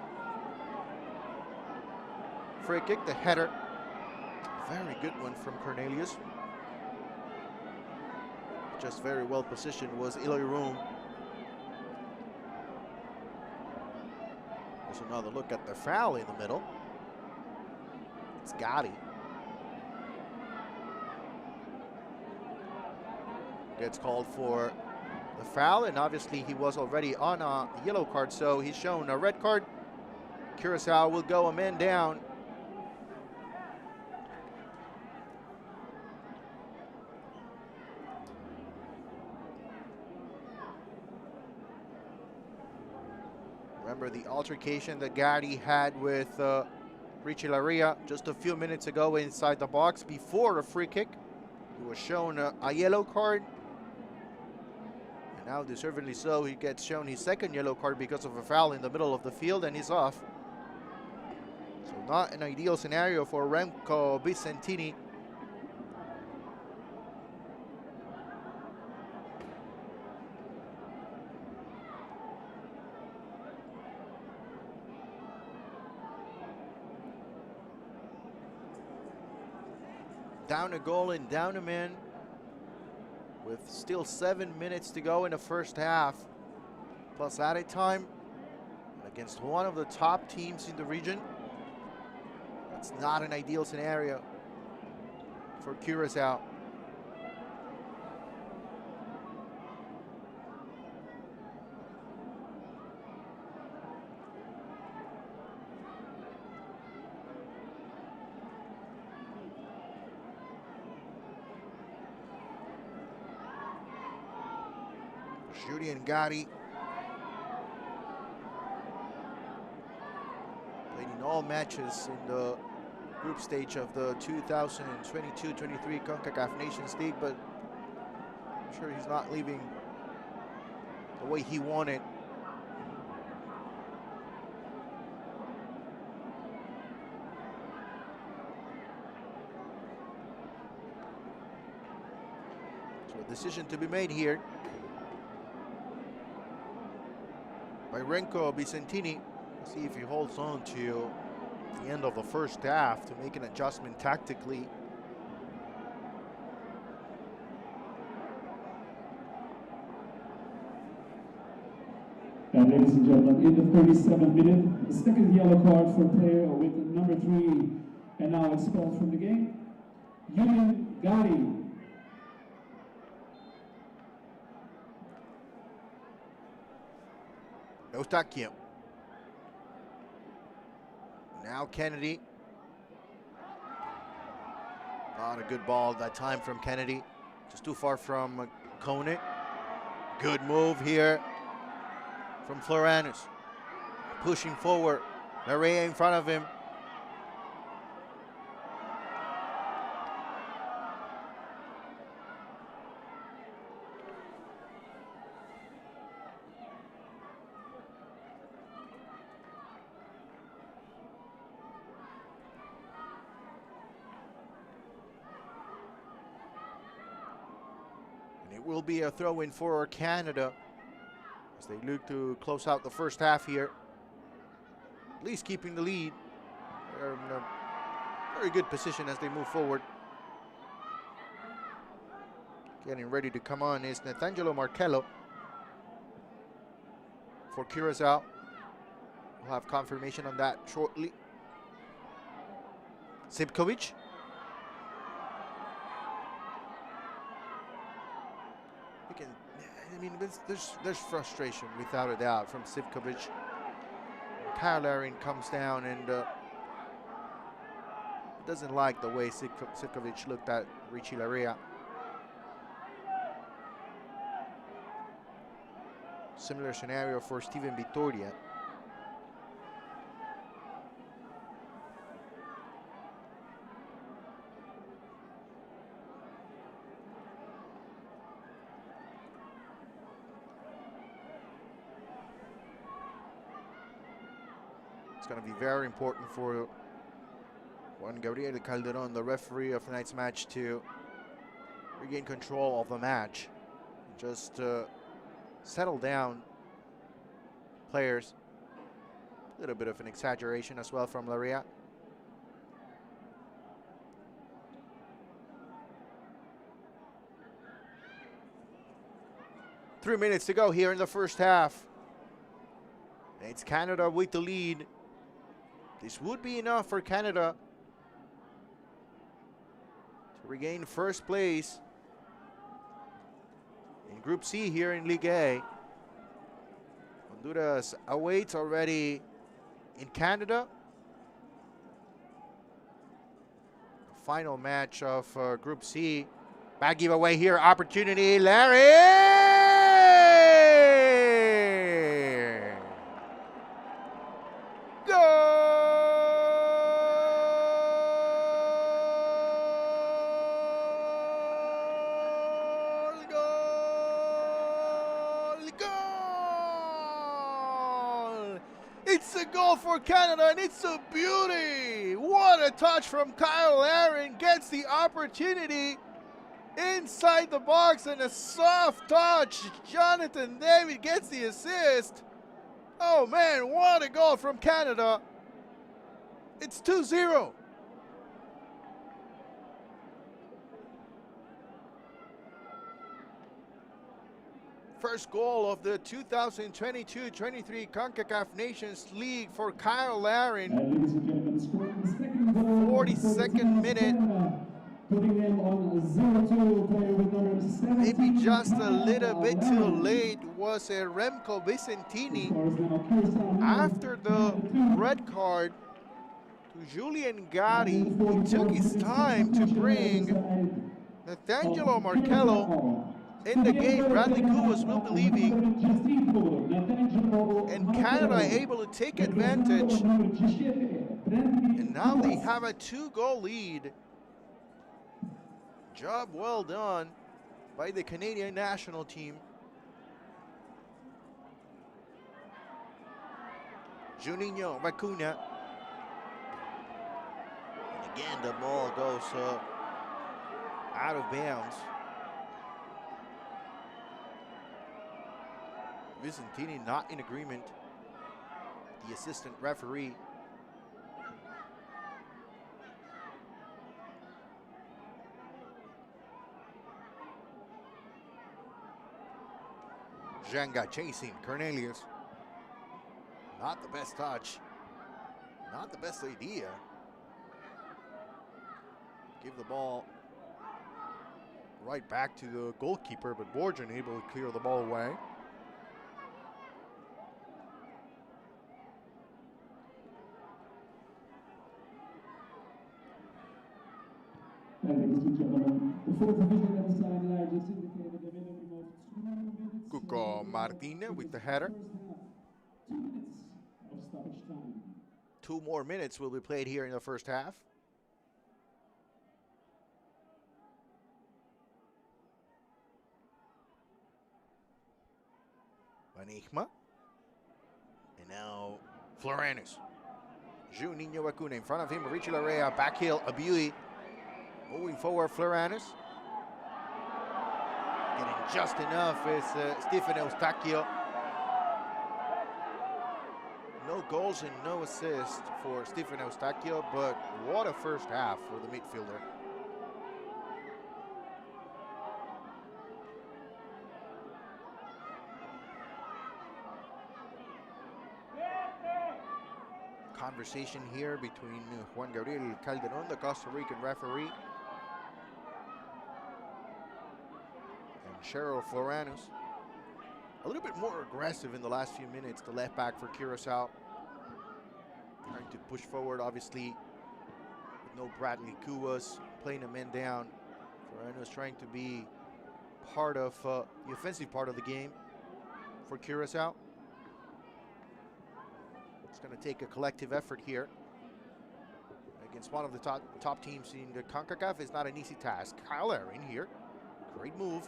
free kick, the header. Very good one from Cornelius. Just very well positioned was Eloy Room. There's another look at the foul in the middle. It's Gotti. Gets called for the foul, and obviously he was already on a yellow card, so he's shown a red card. Curaçao will go a man down. Remember the altercation that Gotti had with Richie Laria just a few minutes ago inside the box before a free kick. He was shown a yellow card. And now, deservedly so, he gets shown his second yellow card because of a foul in the middle of the field, and he's off. So not an ideal scenario for Remco Vicentini. Down a goal and down a man with still 7 minutes to go in the first half, plus added time against one of the top teams in the region. That's not an ideal scenario for Curaçao. Judy and Gotti played in all matches in the group stage of the 2022-23 Concacaf Nations League, but I'm sure he's not leaving the way he wanted. So a decision to be made here by Remco Vicentini. See if he holds on to the end of the first half to make an adjustment tactically. And ladies and gentlemen, in the 37th minute, the second yellow card for player with number 3 and now expelled from the game, Julian Gotti. Eustachio. Now Kennedy. Not a good ball that time from Kennedy. Just too far from Kone. Good move here from Floranus. Pushing forward. Larea in front of him. It will be a throw-in for Canada as they look to close out the first half here. At least keeping the lead. They're in a very good position as they move forward. Getting ready to come on is Nathaniel Markello for Curaçao. We'll have confirmation on that shortly. Sipkovic. I mean, there's frustration without a doubt from Sipkovic. Kyle Larin comes down and doesn't like the way Sipkovic looked at Richie Larea. Similar scenario for Steven Vittoria. It's going to be very important for Juan Gabriel Calderon, the referee of tonight's match, to regain control of the match. Just settle down players. A little bit of an exaggeration as well from Larea. Three minutes to go here in the first half. It's Canada with the lead. This would be enough for Canada to regain first place in Group C here in Ligue A. Honduras awaits already in Canada. The final match of Group C. Back giveaway here, opportunity, Larry! It's a goal for Canada, and it's a beauty. What a touch from Kyle Larin. Gets the opportunity inside the box, and a soft touch. Jonathan David gets the assist. Oh man, what a goal from Canada. It's 2-0. First goal of the 2022-23 Concacaf Nations League for Kyle Larin. 42nd minute. Maybe just a little bit too late was Remco Vicentini after the red card to Julian Gatti. He took his time to bring Nathaniel Markello in the game. Bradley Kouwas will be leaving, and Canada able to take advantage, and now they have a 2-goal lead. Job well done by the Canadian national team. Juninho Vacuna, and again the ball goes out of bounds. Vicentini not in agreement. The assistant referee. Jenga chasing Cornelius. Not the best touch. Not the best idea. Give the ball right back to the goalkeeper, but Borjan able to clear the ball away. Cuco Martina with the header. 2 more minutes will be played here in the first half. Vanigma. And now Floranus. Juninho Vacuna in front of him. Richie Larea, back heel, a beauty. Moving forward, Floranus. Getting just enough is Stephen Eustachio. No goals and no assists for Stephen Eustachio, but what a first half for the midfielder. Conversation here between Juan Gabriel Calderon, the Costa Rican referee, and Cheryl Floranus. A little bit more aggressive in the last few minutes, the left back for Curaçao. Trying to push forward, obviously, with no Bradley Kuwas, playing a man down. Floranus trying to be part of the offensive part of the game for Curaçao. It's going to take a collective effort here against one of the top teams in the Concacaf. It's not an easy task. Kyle Larin here, great move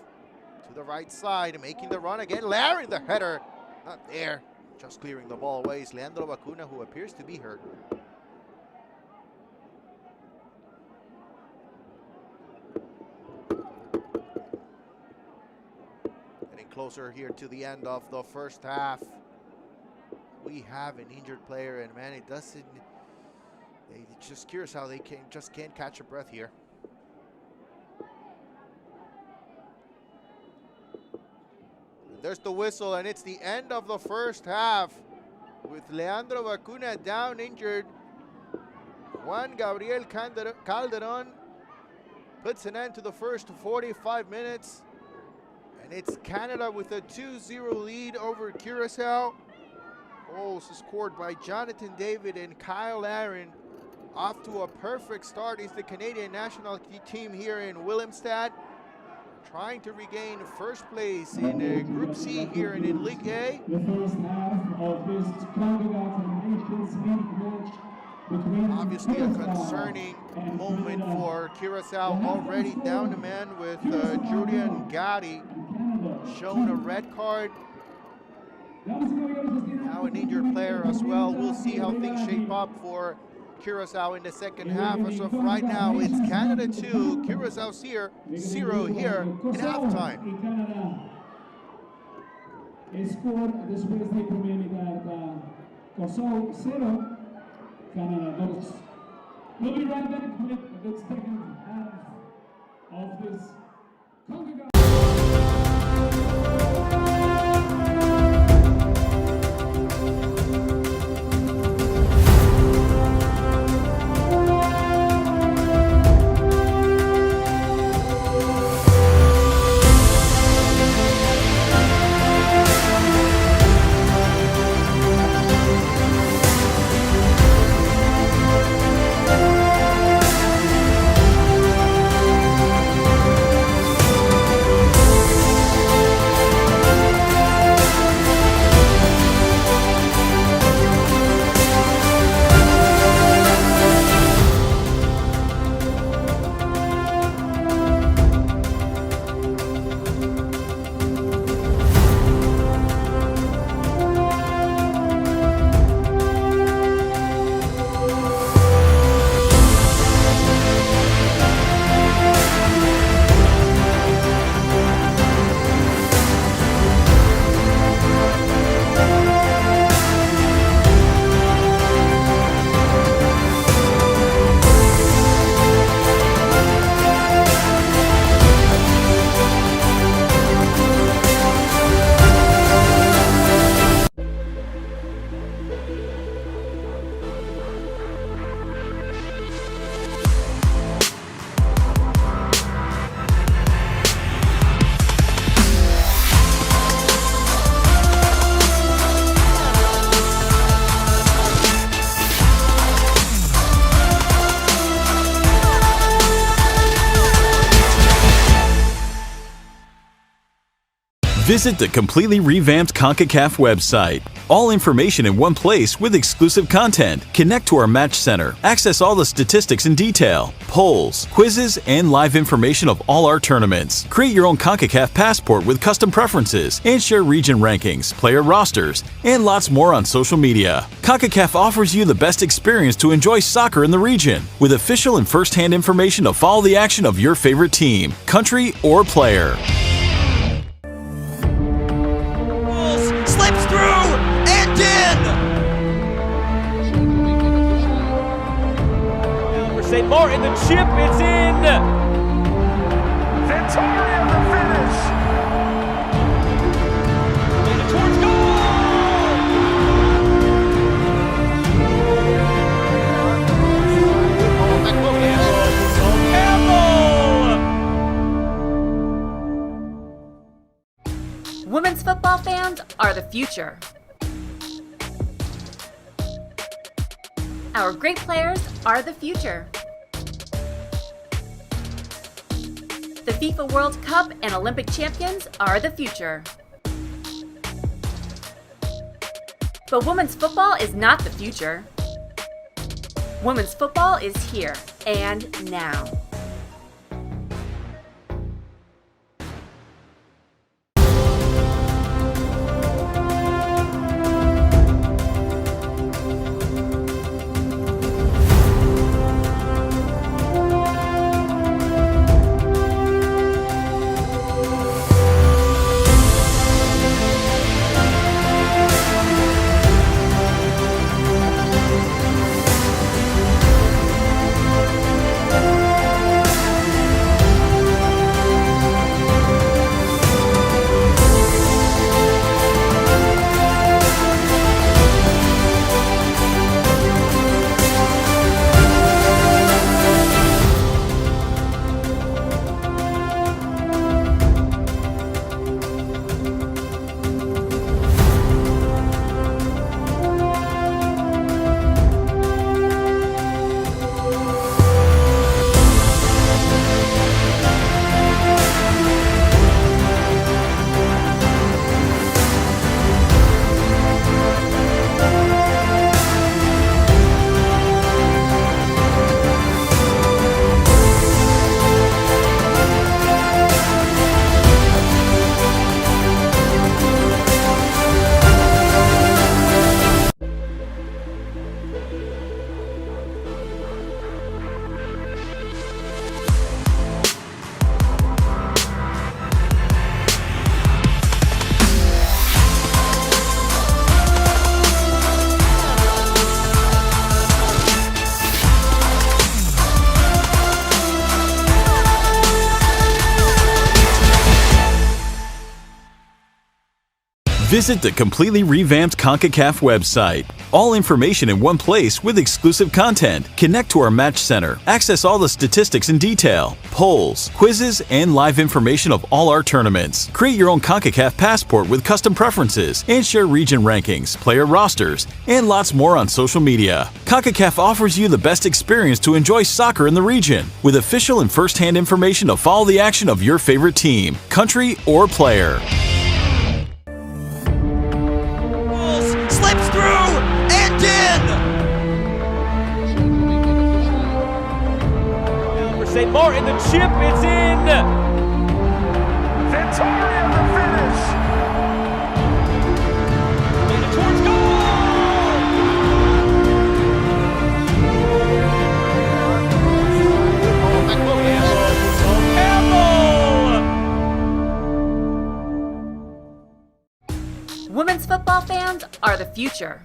to the right side, making the run again. Larin, the header, not there, just clearing the ball away. Is Leandro Bacuna, who appears to be hurt. Getting closer here to the end of the first half. We have an injured player, and man, it doesn't. They just curious how they can't catch a breath here. And there's the whistle, and it's the end of the first half with Leandro Bacuna down injured. Juan Gabriel Calderon puts an end to the first 45 minutes, and it's Canada with a 2-0 lead over Curaçao. Goals scored by Jonathan David and Kyle Larin. Off to a perfect start is the Canadian national team here in Willemstad, trying to regain first place in Group C here and in League A. The first half of this Concacaf Nations League match between obviously a concerning moment for Curaçao, already down a man with Julian Gatti shown a red card. Now an injured player as well. We'll see how things shape up for Curaçao in the second half. As of right now, it's Canada 2, Curaçao 0 here in halftime. Score después de primera mitad. Curaçao 0, Canada 2. We'll be right back with the second half of this Concacaf. Visit the completely revamped Concacaf website. All information in one place with exclusive content. Connect to our match center. Access all the statistics in detail, polls, quizzes, and live information of all our tournaments. Create your own Concacaf passport with custom preferences and share region rankings, player rosters, and lots more on social media. Concacaf offers you the best experience to enjoy soccer in the region with official and first-hand information to follow the action of your favorite team, country, or player. Slips through and in! Martin, the chip, it's in! Victoria, the finish! Leading towards goal! Campbell! Women's football fans are the future. Our great players are the future. The FIFA World Cup and Olympic champions are the future. But women's football is not the future. Women's football is here and now. Visit the completely revamped Concacaf website. All information in one place with exclusive content. Connect to our match center. Access all the statistics in detail, polls, quizzes, and live information of all our tournaments. Create your own Concacaf passport with custom preferences and share region rankings, player rosters, and lots more on social media. Concacaf offers you the best experience to enjoy soccer in the region with official and first-hand information to follow the action of your favorite team, country, or player. Slips through and in! For St. Martin, the chip, it's in! Victoria, the finish! Leading towards goal! Campbell! Women's football fans are the future.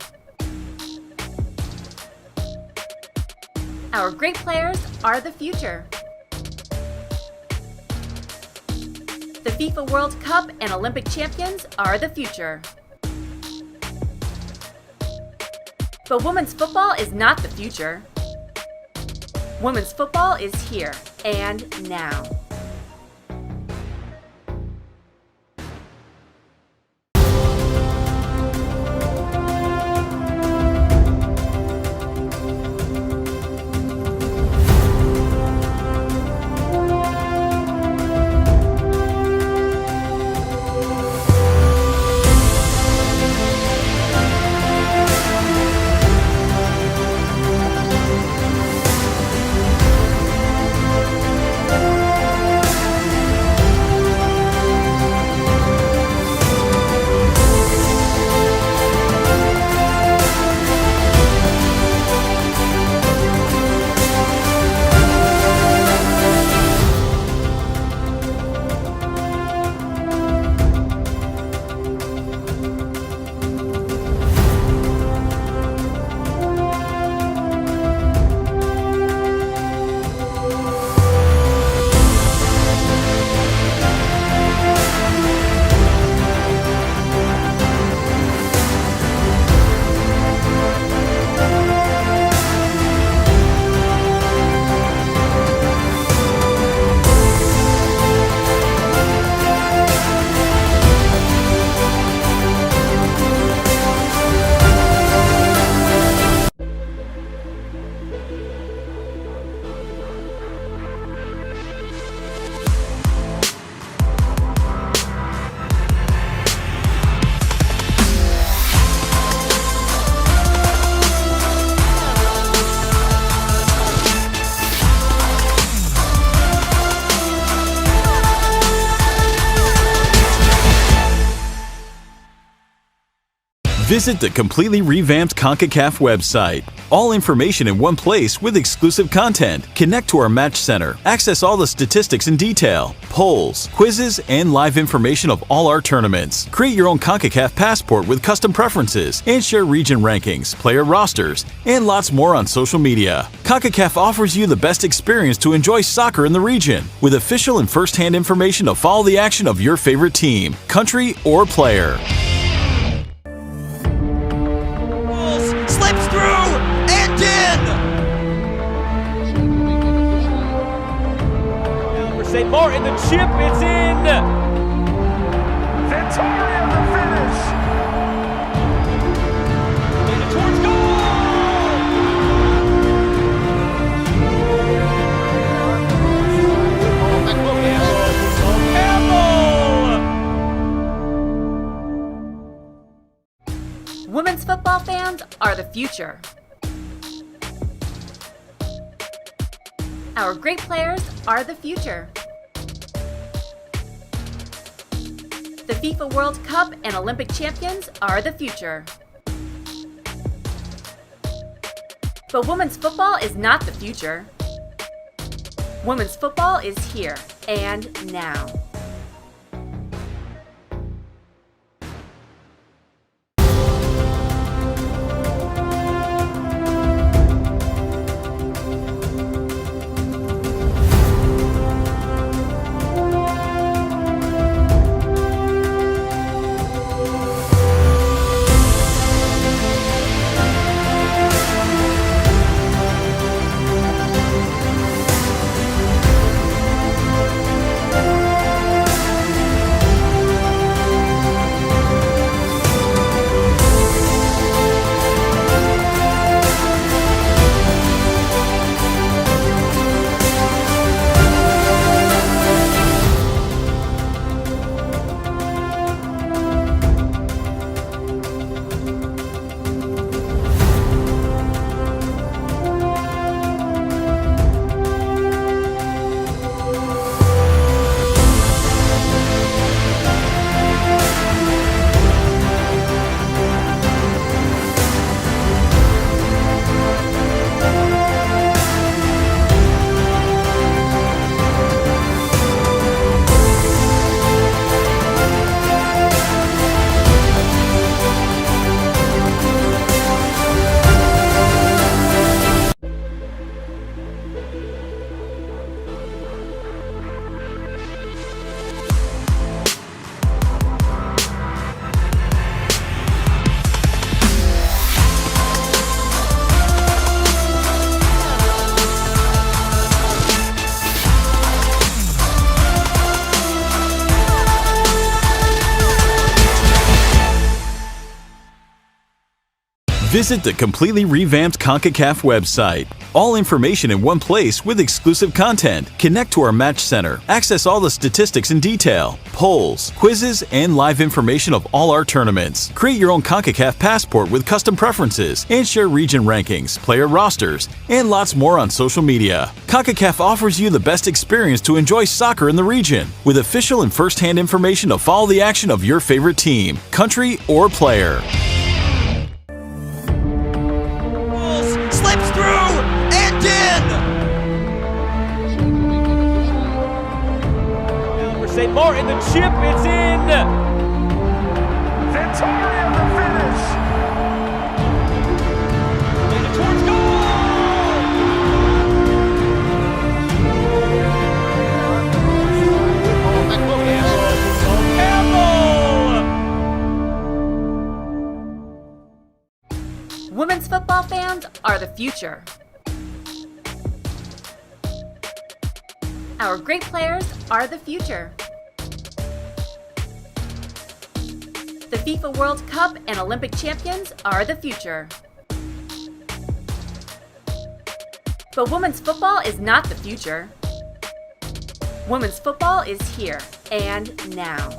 Our great players are the future. The FIFA World Cup and Olympic champions are the future. But women's football is not the future. Women's football is here and now. Visit the completely revamped Concacaf website. All information in one place with exclusive content. Connect to our match center. Access all the statistics in detail, polls, quizzes, and live information of all our tournaments. Create your own Concacaf passport with custom preferences and share region rankings, player rosters, and lots more on social media. Concacaf offers you the best experience to enjoy soccer in the region with official and first-hand information to follow the action of your favorite team, country, or player. Slips through and in. For St. Martin, the chip, it's in. Victoria, the finish. Leading towards goal. Campbell. Women's football fans are the future. Our great players are the future. The FIFA World Cup and Olympic champions are the future. But women's football is not the future. Women's football is here and now. Visit the completely revamped Concacaf website. All information in one place with exclusive content. Connect to our match center. Access all the statistics in detail, polls, quizzes, and live information of all our tournaments. Create your own Concacaf passport with custom preferences and share region rankings, player rosters, and lots more on social media. Concacaf offers you the best experience to enjoy soccer in the region with official and first-hand information to follow the action of your favorite team, country, or player. Slips through and in. For St. Martin, the chip, it's in. Victoria, the finish. Leading towards goal. Campbell. Women's football fans are the future. Our great players are the future. The FIFA World Cup and Olympic champions are the future. But women's football is not the future. Women's football is here and now.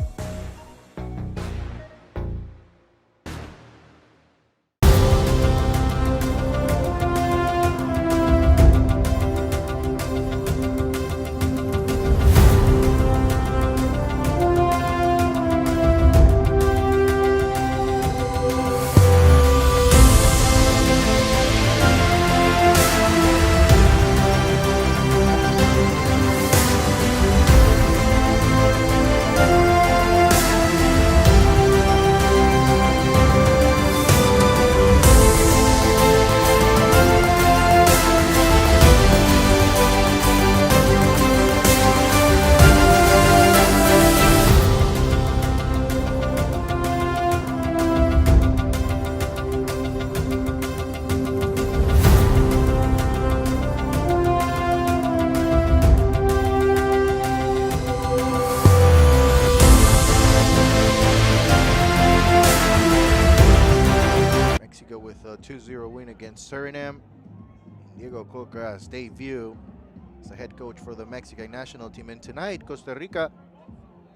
Rica with a 2-0 win against Suriname. Diego Coca's debut as the head coach for the Mexican national team. And tonight, Costa Rica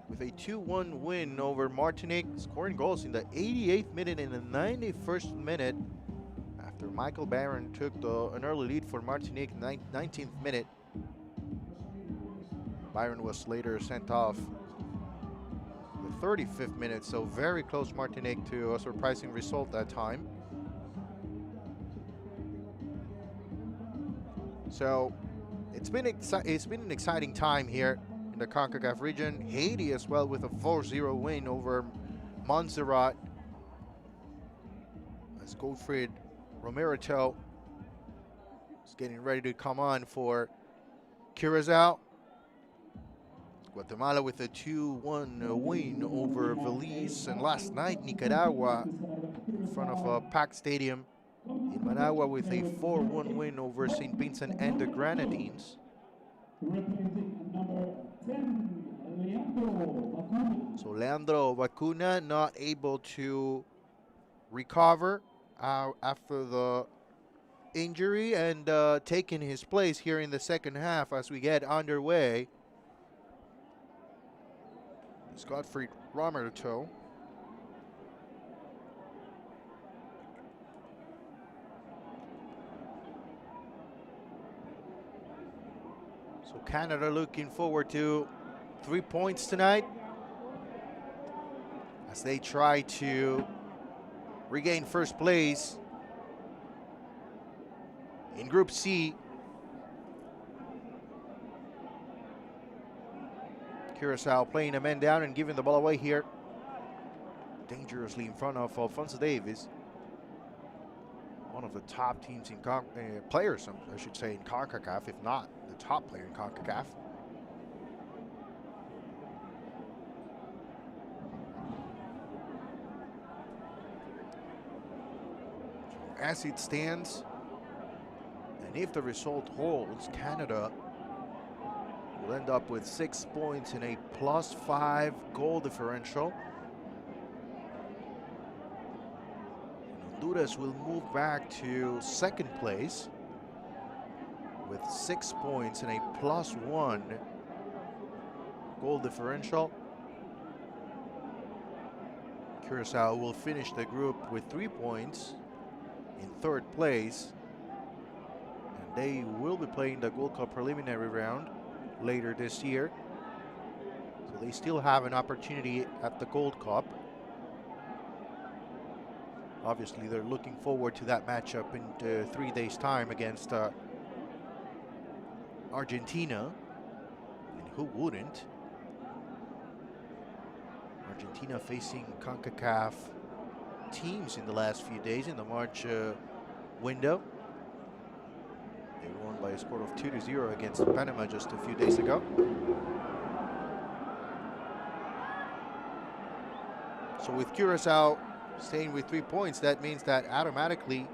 with a 2-1 win over Martinique, scoring goals in the 88th minute and the 91st minute after Michael Barron took an early lead for Martinique in the 19th minute. Byron was later sent off the 35th minute, so very close Martinique to a surprising result that time. So it's been an exciting time here in the Concacaf region. Haiti as well with a 4-0 win over Montserrat, as Gottfried Romero is getting ready to come on for Curaçao. Guatemala with a 2-1 win over Belize, and last night Nicaragua in front of a packed stadium in Managua with a 4-1 win over St. Vincent and the Grenadines. So Leandro Vacuna not able to recover after the injury, and taking his place here in the second half as we get underway. It's Gottfried Romero. So Canada looking forward to 3 points tonight as they try to regain first place in Group C. Curaçao playing a man down and giving the ball away here, dangerously in front of Alfonso Davis, one of the top teams in players, I should say, in CONCACAF, if not the top player in CONCACAF. As it stands, and if the result holds, Canada will end up with 6 points in a +5 goal differential. Honduras will move back to second place with 6 points in a +1 goal differential. Curaçao will finish the group with 3 points in third place, and they will be playing the Gold Cup preliminary round later this year, so they still have an opportunity at the Gold Cup. Obviously, they're looking forward to that matchup in 3 days' time against Argentina, and who wouldn't? Argentina facing CONCACAF teams in the last few days in the March window. They won by a score of 2-0 against Panama just a few days ago. So with Curaçao staying with 3 points, that means that automatically,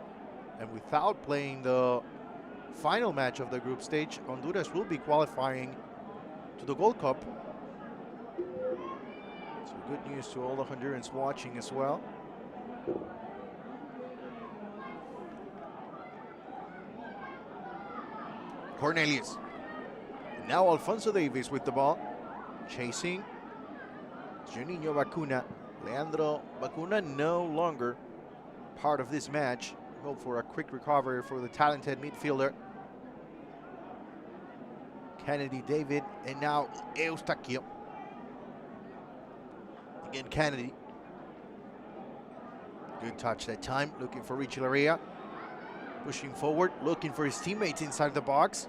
and without playing the final match of the group stage, Honduras will be qualifying to the Gold Cup. So good news to all the Hondurans watching as well. Cornelius. Now Alfonso Davis with the ball. Chasing. Juninho Vacuna. Leandro Vacuna no longer part of this match. Hope for a quick recovery for the talented midfielder. Kennedy, David, and now Eustaquio. Again, Kennedy. Good touch that time, looking for Richie Larea. Pushing forward, looking for his teammates inside the box.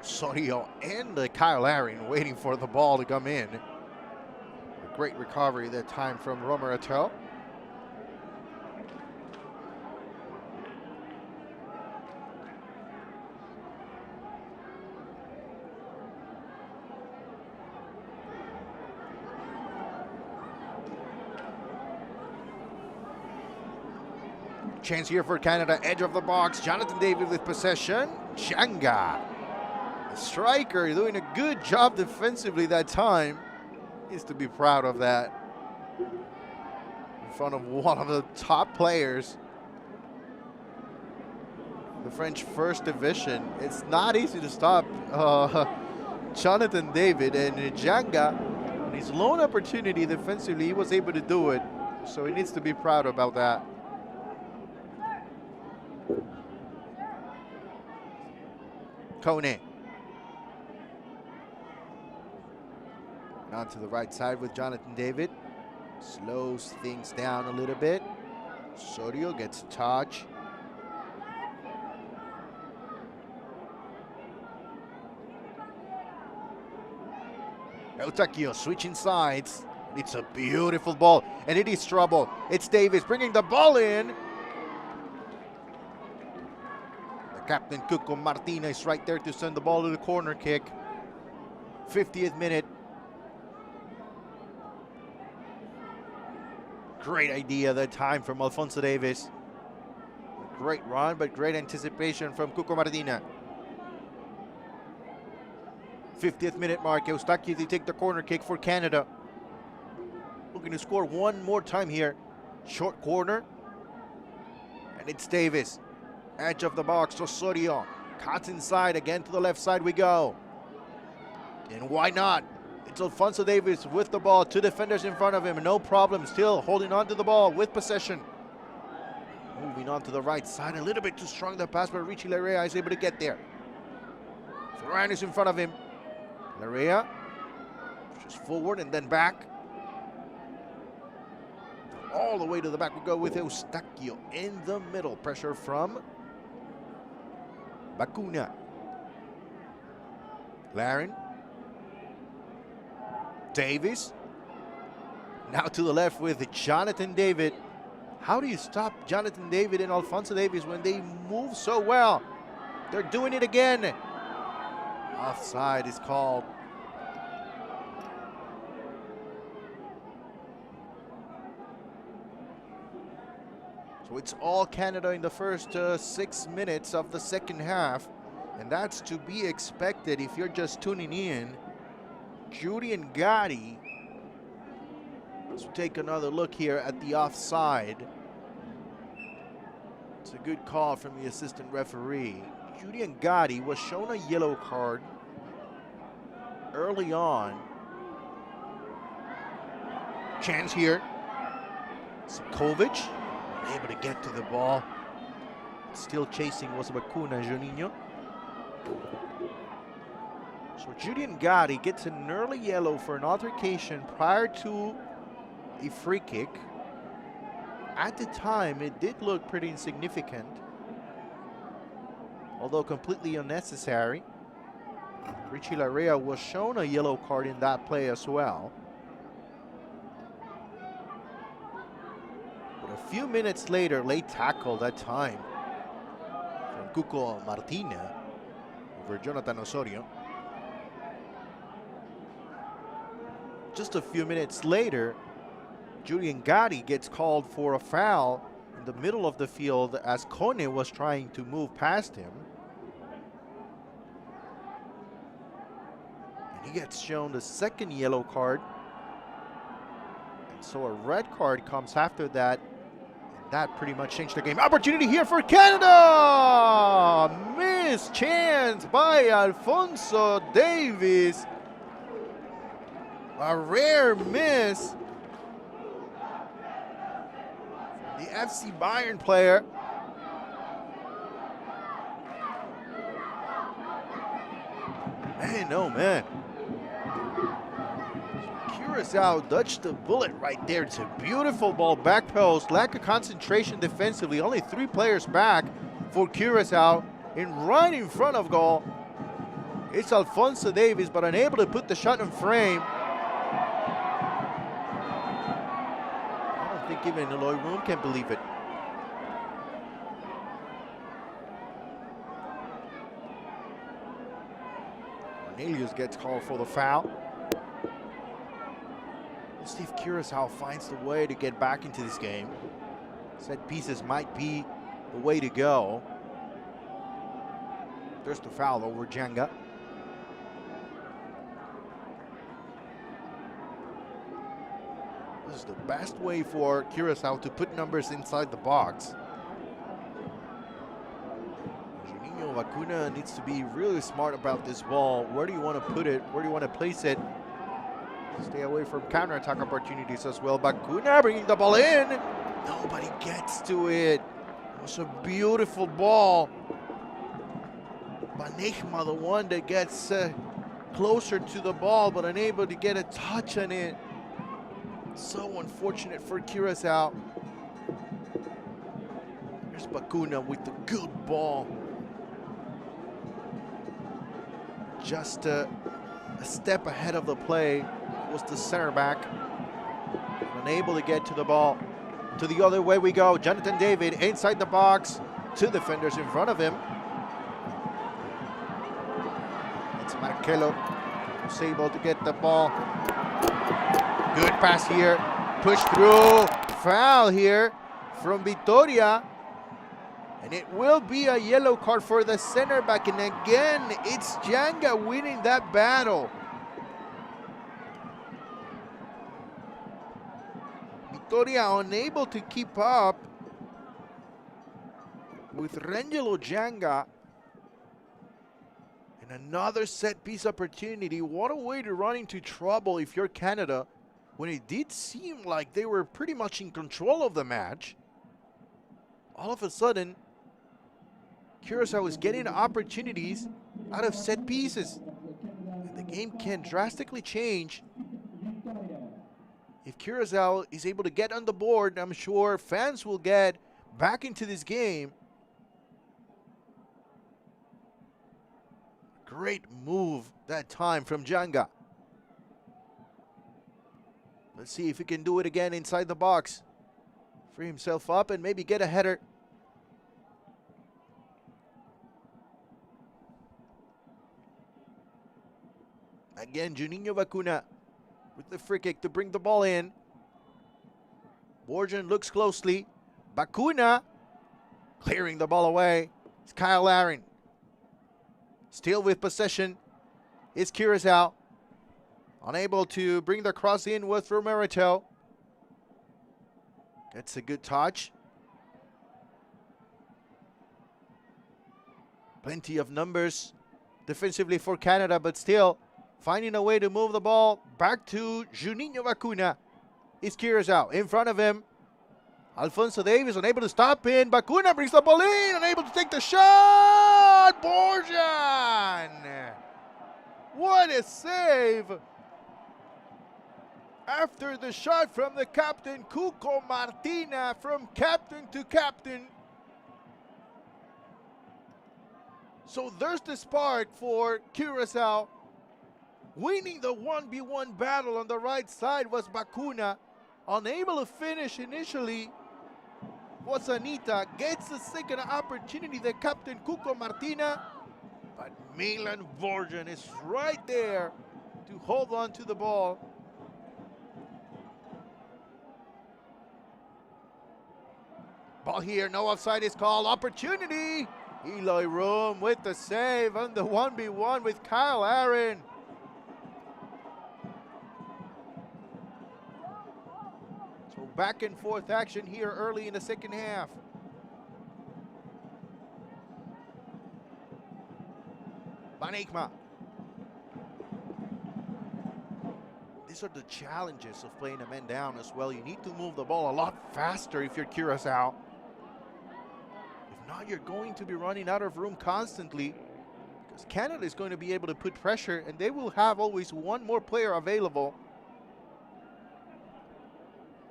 Sorio and Kyle Larin waiting for the ball to come in. A great recovery that time from Romero. Chance here for Canada, edge of the box. Jonathan David with possession. Changa, the striker, doing a good job defensively that time. Is to be proud of that. front of one of the top players. The French First Division. It's not easy to stop Jonathan David, and Janga, on his lone opportunity defensively, he was able to do it. So he needs to be proud about that. Kone. On to the right side with Jonathan David. Slows things down a little bit. Osorio gets a touch. Eustaquio switching sides. It's a beautiful ball, and it is trouble. It's Davis bringing the ball in. The captain, Cuco Martinez, right there to send the ball to the corner kick. 50th minute. Great idea that time from Alfonso Davis. Great run, but great anticipation from Cuco Martinez. 50th minute mark. Eustaquio to take the corner kick for Canada. Looking to score one more time here. Short corner. And it's Davis. Edge of the box. Osorio. Cuts inside. Again to the left side we go. And why not? It's Alfonso Davis with the ball. Two defenders in front of him. No problem. Still holding on to the ball with possession. Moving on to the right side. A little bit too strong the pass, but Richie Larea is able to get there. Ferran is in front of him. Larea pushes forward and then back. All the way to the back we go with Eustaquio in the middle. Pressure from Bacuna. Larin. Davis. Now to the left with Jonathan David. How do you stop Jonathan David and Alfonso Davis when they move so well? They're doing it again. Offside is called. So it's all Canada in the first 6 minutes of the second half. And that's to be expected if you're just tuning in. Julian Gotti. Let's take another look here at the offside. It's a good call from the assistant referee. Julian Gotti was shown a yellow card early on. Chance here. Sikovic able to get to the ball. Still chasing was Bacuna Juninho. So Julian Gotti gets an early yellow for an altercation prior to a free kick. At the time, it did look pretty insignificant, although completely unnecessary. Richie Larea was shown a yellow card in that play as well. But a few minutes later, late tackle that time from Cuco Martinez over Jonathan Osorio. Just a few minutes later, Julian Gotti gets called for a foul in the middle of the field as Kone was trying to move past him. And he gets shown the second yellow card. And so a red card comes after that. And that pretty much changed the game. Opportunity here for Canada! Missed chance by Alfonso Davis. A rare miss. The FC Bayern player. Man, oh man. Curaçao dodged the bullet right there. It's a beautiful ball, back post. Lack of concentration defensively. Only 3 players back for Curaçao. And right in front of goal, it's Alfonso Davis, but unable to put the shot in frame. I think even Eloy Room can't believe it. Cornelius gets called for the foul. Let's see if Curaçao finds the way to get back into this game. Set pieces might be the way to go. There's the foul over Jenga. is the best way for Curaçao to put numbers inside the box. Juninho Vacuna needs to be really smart about this ball. Where do you want to put it? Where do you want to place it? Stay away from counter-attack opportunities as well. Vacuna bringing the ball in. Nobody gets to it. It was a beautiful ball. Banejma, the one that gets closer to the ball, but unable to get a touch on it. So unfortunate for Curaçao. Here's Vacuna with the good ball. Just a step ahead of the play was the center back. Unable to get to the ball. To the other way we go. Jonathan David inside the box. Two defenders in front of him. It's Marcelo who's able to get the ball. Good pass here. Push through. Foul here from Vitoria. And it will be a yellow card for the center back. And again, it's Janga winning that battle. Vitoria unable to keep up with Rangelo Janga. And another set piece opportunity. What a way to run into trouble if you're Canada, when it did seem like they were pretty much in control of the match. All of a sudden, Curaçao is getting opportunities out of set pieces. And the game can drastically change if Curaçao is able to get on the board. I'm sure fans will get back into this game. Great move that time from Janga. Let's see if he can do it again inside the box. Free himself up and maybe get a header. Again, Juninho Vacuna with the free kick to bring the ball in. Borjan looks closely. Vacuna clearing the ball away. It's Kyle Larin. Still with possession is Curaçao. Unable to bring the cross in with Romerito. Gets a good touch. Plenty of numbers defensively for Canada, but still finding a way to move the ball back to Juninho Vacuna. Is Curaçao in front of him. Alfonso Davis unable to stop in. Vacuna brings the ball in, unable to take the shot. Borjan! What a save! After the shot from the captain, Cuco Martina, from captain to captain. So there's the spark for Curaçao. Winning the 1v1 battle on the right side was Vacuna. Unable to finish initially was Anita. Gets the second opportunity, the captain Cuco Martina. But Milan Borjan is right there to hold on to the ball. Ball here, no offside is called. Opportunity. Eloy Room with the save on the 1v1 with Kyle Aaron. So back and forth action here early in the second half. Banejma. These are the challenges of playing a man down as well. You need to move the ball a lot faster if you're Curaçao. If not, you're going to be running out of room constantly, because Canada is going to be able to put pressure and they will have always one more player available.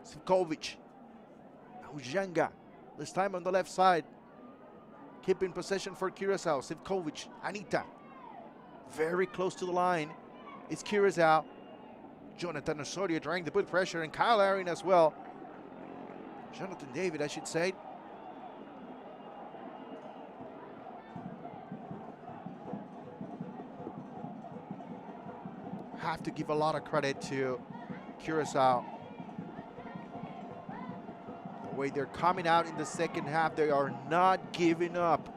Sivkovic. Now Janga. This time on the left side. Keeping possession for Curaçao. Sivkovic. Anita. Very close to the line. It's Curaçao. Jonathan Osorio trying to put pressure, and Kyle Aaron as well. Jonathan David, I should say. Have to give a lot of credit to Curaçao. The way they're coming out in the second half, they are not giving up.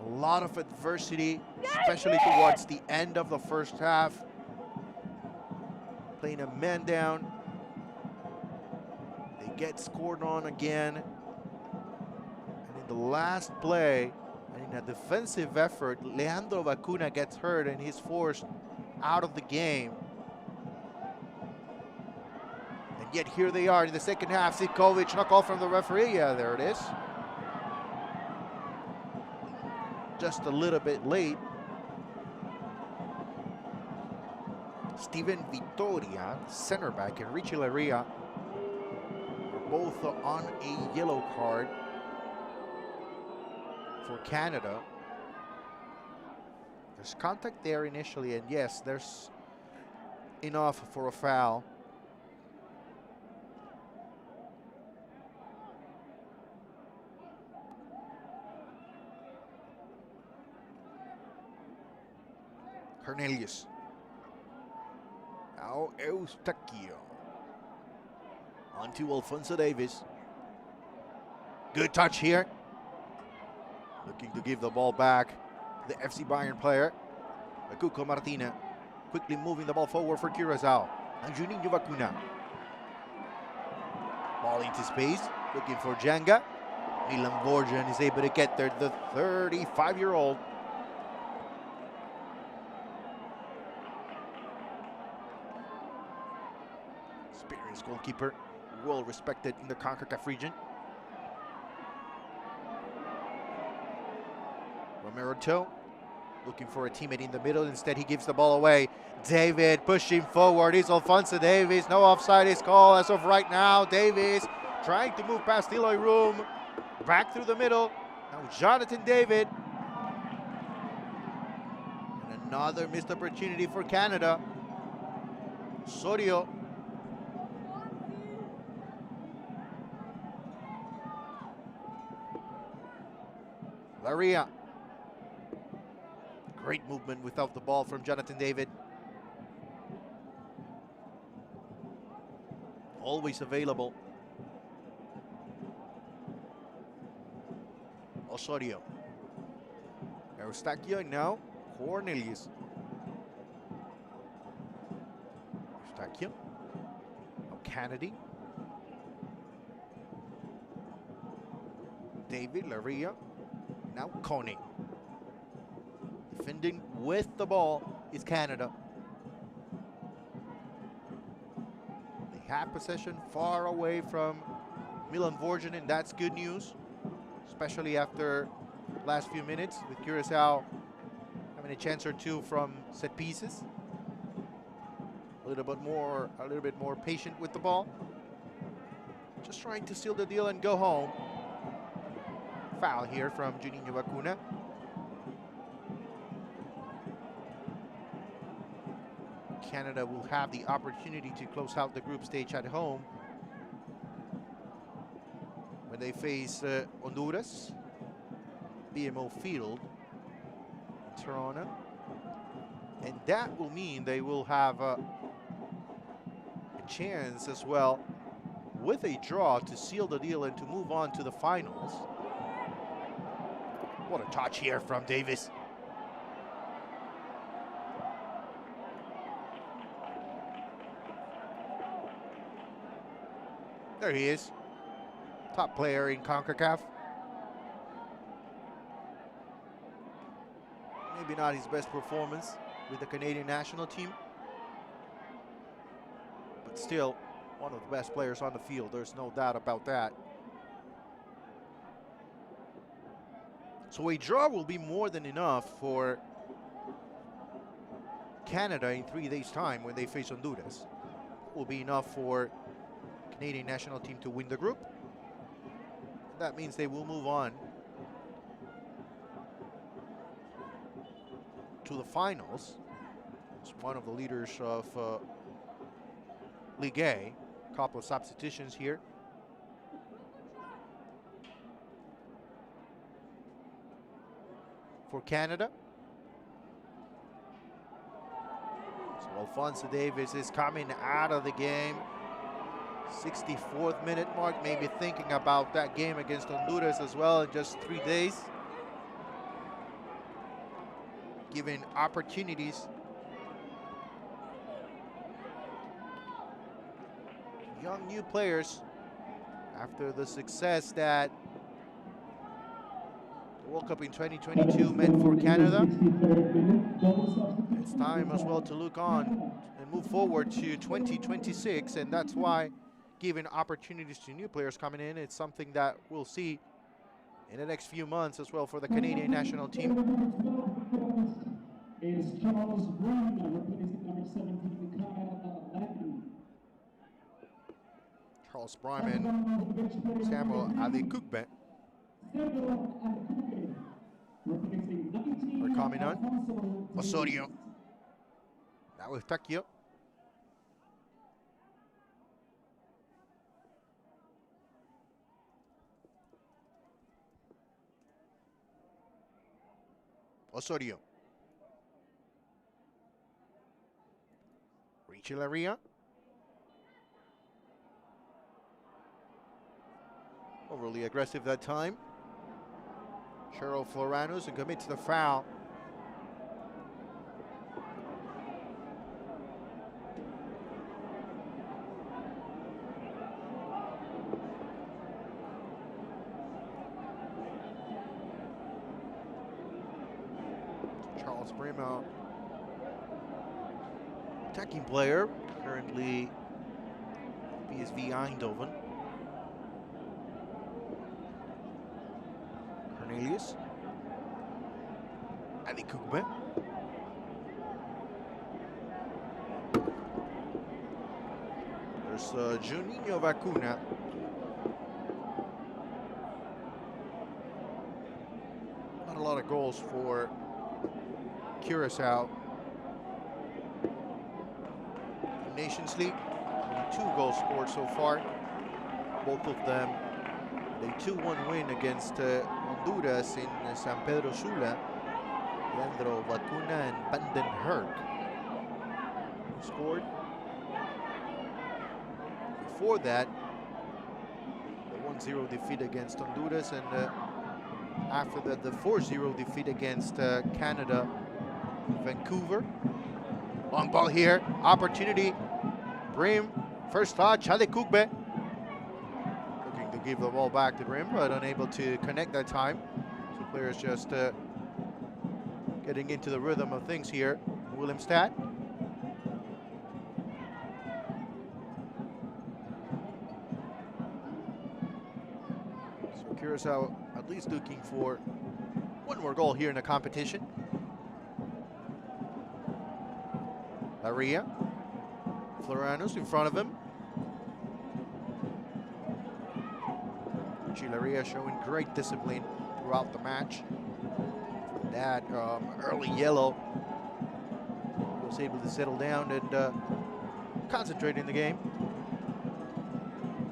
A lot of adversity, especially towards the end of the first half. playing a man down. They get scored on again. And in the last play, and in a defensive effort, Leandro Vacuna gets hurt and he's forced out of the game. And yet here they are in the second half. Sikovic, knock off from the referee. Yeah, there it is. Just a little bit late. Steven Vitoria, center back, and Richie Laria are both on a yellow card for Canada. There's contact there initially, and yes, there's enough for a foul. Cornelius. Now Eustachio. On to Alfonso Davis. Good touch here. Looking to give the ball back to the FC Bayern player. Cuco Martina quickly moving the ball forward for Curaçao. And Juninho Vacuna. Ball into space. Looking for Jenga. Milan Borjan is able to get there. The 35-year-old. Experienced goalkeeper, well respected in the Concacaf region. Romero Toe looking for a teammate in the middle. Instead, he gives the ball away. David pushing forward. It's Alfonso Davis. No offside is called as of right now. Davis trying to move past Eloy Room. Back through the middle. Now Jonathan David. And another missed opportunity for Canada. Sorio. Laria. Great movement without the ball from Jonathan David. Always available. Osorio. Eustachio now. Cornelius. Eustachio. Now Kennedy. David Laria. Now Coney. Defending with the ball is Canada. They have possession far away from Milan Borjan, and that's good news, especially after last few minutes with Curaçao having a chance or two from set pieces. A little bit more patient with the ball. Just trying to seal the deal and go home. Foul here from Juninho Vacuna. Canada will have the opportunity to close out the group stage at home when they face Honduras, BMO Field, Toronto. And that will mean they will have a chance as well with a draw to seal the deal and to move on to the finals. What a touch here from Davis. There he is. Top player in CONCACAF. Maybe not his best performance with the Canadian national team, but still one of the best players on the field. There's no doubt about that. So a draw will be more than enough for Canada in 3 days' time when they face Honduras. It will be enough for Canadian national team to win the group. That means they will move on to the finals. It's one of the leaders of Ligue A. A couple of substitutions here. For Canada. So Alfonso Davis is coming out of the game. 64th minute mark, maybe thinking about that game against Honduras as well in just 3 days. Giving opportunities young new players after the success that the World Cup in 2022 meant for Canada. It's time as well to look on and move forward to 2026, and that's why giving opportunities to new players coming in, it's something that we'll see in the next few months as well for the Canadian national team. Is Charles Brown replacing number 17, Kyle. Charles Brown and Samuel Adekugbe are coming on. Osorio. That was Takio. Osorio. Richilaria. Overly aggressive that time. Cheryl Floranus and commits the foul. Charles Brema, attacking player, currently PSV Eindhoven. Cornelius. Adekugbe. There's Juninho Vacuna. Not a lot of goals for Curaçao. Nations League, only 2 goals scored so far. Both of them a 2-1 win against Honduras in San Pedro Sula. Leandro Vacuna and Banden Herc scored. Before that, the 1-0 defeat against Honduras, and after that, the 4-0 defeat against Canada, Vancouver. Long ball here, opportunity. Brim, first touch, Adekugbe. Looking to give the ball back to Brim, but unable to connect that time. So players just getting into the rhythm of things here. Willemstad. So Curaçao at least looking for 1 more goal here in the competition. Laria. Floranus in front of him. Laria showing great discipline throughout the match. That early yellow was able to settle down and concentrate in the game.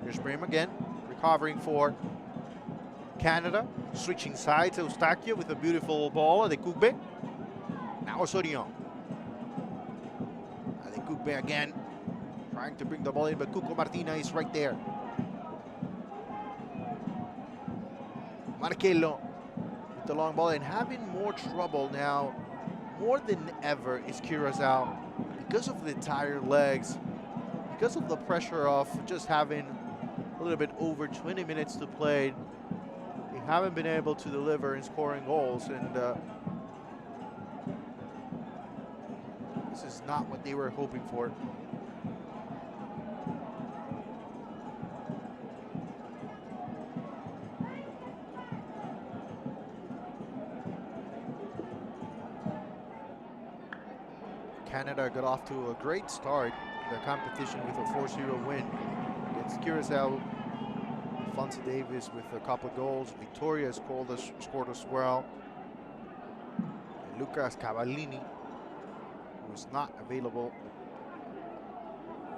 Here's Brim again, recovering for Canada. Switching sides, Eustachio with a beautiful ball. Adekugbe. Now Osorio. Adekugbe again, trying to bring the ball in, but Cuco Martina is right there. Marcelo with the long ball, and having more trouble now, more than ever, is Curaçao because of the tired legs, because of the pressure of just having a little bit over 20 minutes to play. They haven't been able to deliver in scoring goals, and this is not what they were hoping for. Canada got off to a great start in the competition with a 4-0 win against Curaçao. Alphonso Davis with a couple of goals. Victoria scored as well. And Lucas Cavallini, who is not available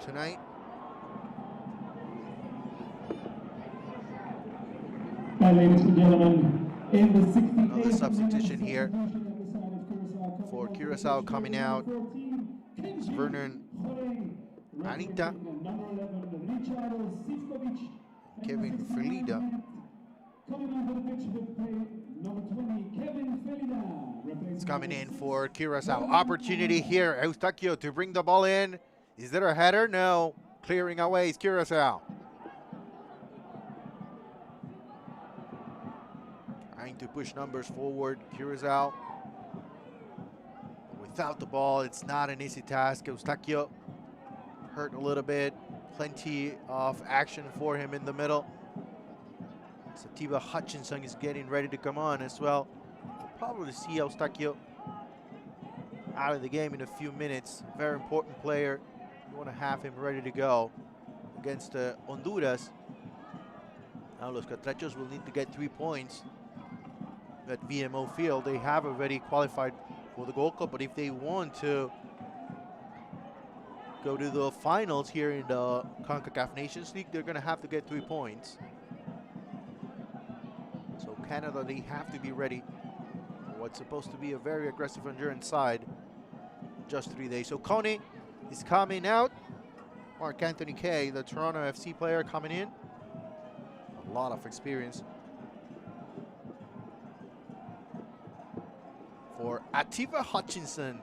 tonight. Ladies and gentlemen, in the 68th Another substitution here for Curaçao coming out. Vernon Anita, Kevin Felida. It's coming in for Curaçao. Opportunity here, Eustachio to bring the ball in. Is there a header? No. Clearing away is Curaçao. Trying to push numbers forward, Curaçao. Without the ball, it's not an easy task. Eustachio hurt a little bit. Plenty of action for him in the middle. Sativa Hutchinson is getting ready to come on as well. We'll probably see Eustachio out of the game in a few minutes. Very important player. You want to have him ready to go against Honduras. Now Los Catrachos will need to get 3 points at VMO Field. They have already qualified for the Gold Cup, but if they want to go to the finals here in the Concacaf Nations League, they're going to have to get 3 points. So Canada, they have to be ready for what's supposed to be a very aggressive endurance side in just 3 days. So Coney is coming out. Mark Anthony Kay, the Toronto FC player, coming in. A lot of experience for Ativa Hutchinson.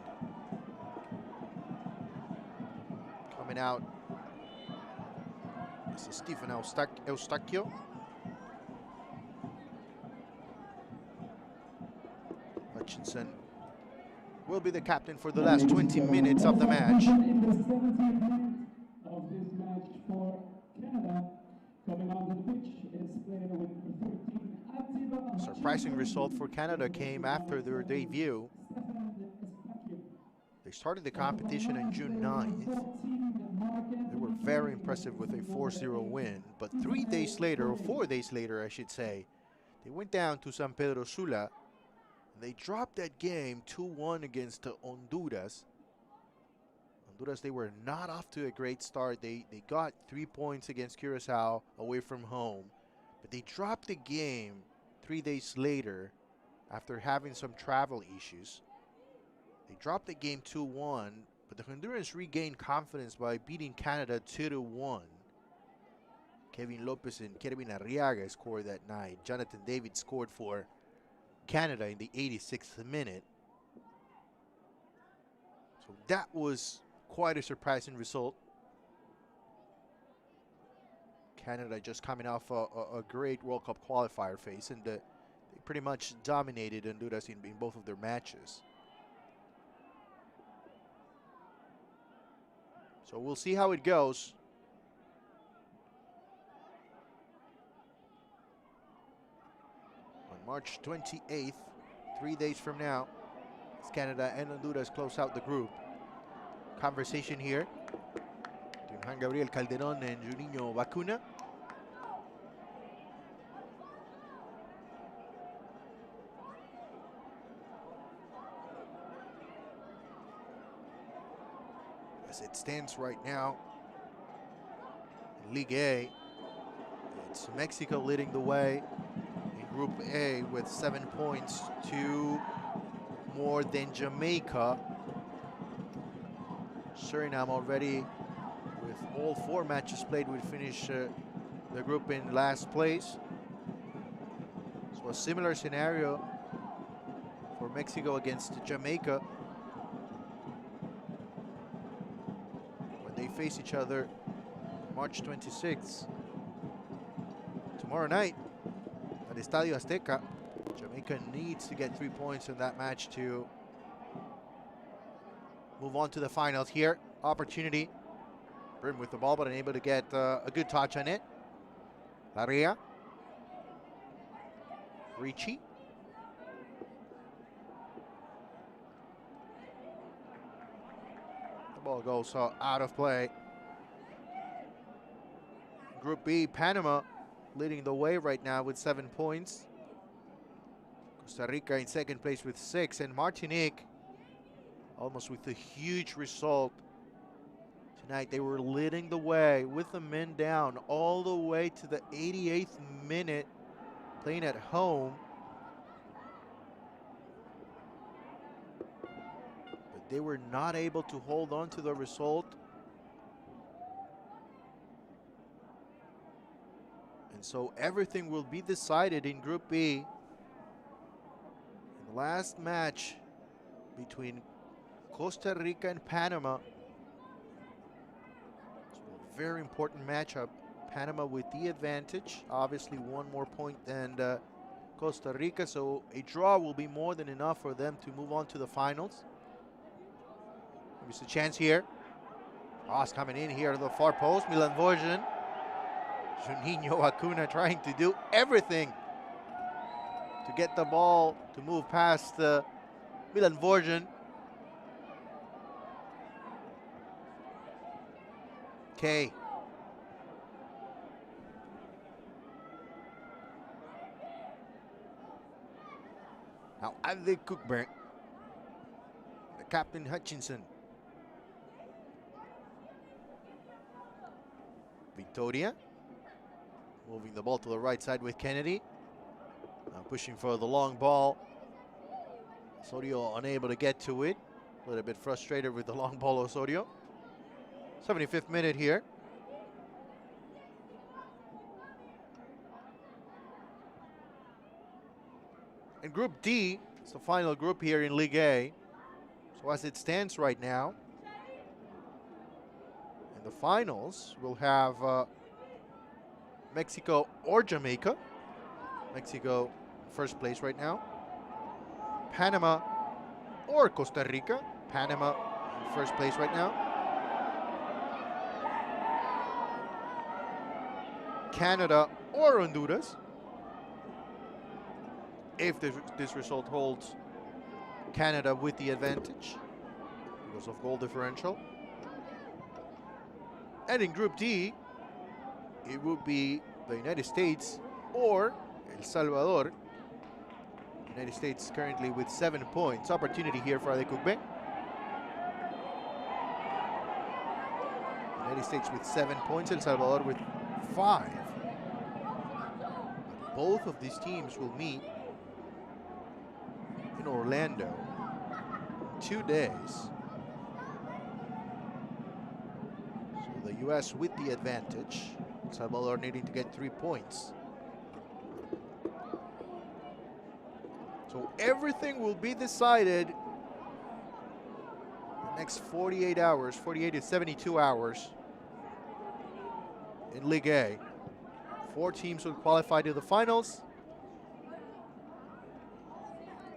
Coming out, this is Stephen Eustachio. Hutchinson will be the captain for the last 20 minutes of the match. In the 70th minute of this match for Canada, coming onto the pitch is player with number 13, Ativa. Surprising result for Canada came after their debut. They started the competition on June 9th. They were very impressive with a 4-0 win, but 3 days later, or 4 days later I should say, they went down to San Pedro Sula. They dropped that game 2-1 against Honduras. Honduras, they were not off to a great start. They got 3 points against Curaçao away from home, but they dropped the game 3 days later after having some travel issues. They dropped the game 2-1, but the Hondurans regained confidence by beating Canada 2-1. Kevin Lopez and Kevin Arriaga scored that night. Jonathan David scored for Canada in the 86th minute. So that was quite a surprising result. Canada just coming off a great World Cup qualifier phase, and they pretty much dominated Honduras in both of their matches. So we'll see how it goes. On March 28th, 3 days from now, as Canada and Honduras close out the group. Conversation here between Juan Gabriel Calderon and Juninho Bacuna. As it stands right now in League A, it's Mexico leading the way in Group A with 7 points, 2 more than Jamaica. Suriname already, with all 4 matches played, will finish the group in last place. So a similar scenario for Mexico against Jamaica. They face each other March 26th. Tomorrow night at Estadio Azteca. Jamaica needs to get 3 points in that match to move on to the finals here. Opportunity. Brim with the ball, but unable to get a good touch on it. Larrea. Ricci. Ball goes out of play. Group B, Panama leading the way right now with 7 points. Costa Rica in second place with 6, and Martinique almost with a huge result tonight. They were leading the way with the men down all the way to the 88th minute, playing at home. They were not able to hold on to the result. And so everything will be decided in Group B. In the last match between Costa Rica and Panama. So very important matchup. Panama with the advantage, obviously one more point than Costa Rica, so a draw will be more than enough for them to move on to the finals. There's a chance here. Cross coming in here to the far post. Milan Vorjan. Juninho Acuna trying to do everything to get the ball to move past Milan Vorjan. Okay. Now Adley Cookburn, the captain Hutchinson. Victoria moving the ball to the right side with Kennedy. Now pushing for the long ball. Osorio unable to get to it. A little bit frustrated with the long ball, Osorio. 75th minute here. And Group D is the final group here in League A. So as it stands right now, in the finals, we'll have Mexico or Jamaica. Mexico first place right now. Panama or Costa Rica. Panama in first place right now. Canada or Honduras. If this result holds, Canada with the advantage because of goal differential. And in Group D, it would be the United States or El Salvador. United States currently with 7 points. Opportunity here for Adekugbe. United States with 7 points, El Salvador with 5. Both of these teams will meet in Orlando in 2 days. So the US with the advantage. El Salvador needing to get 3 points. So everything will be decided in the next 48 hours, 48 to 72 hours in League A. 4 teams will qualify to the finals.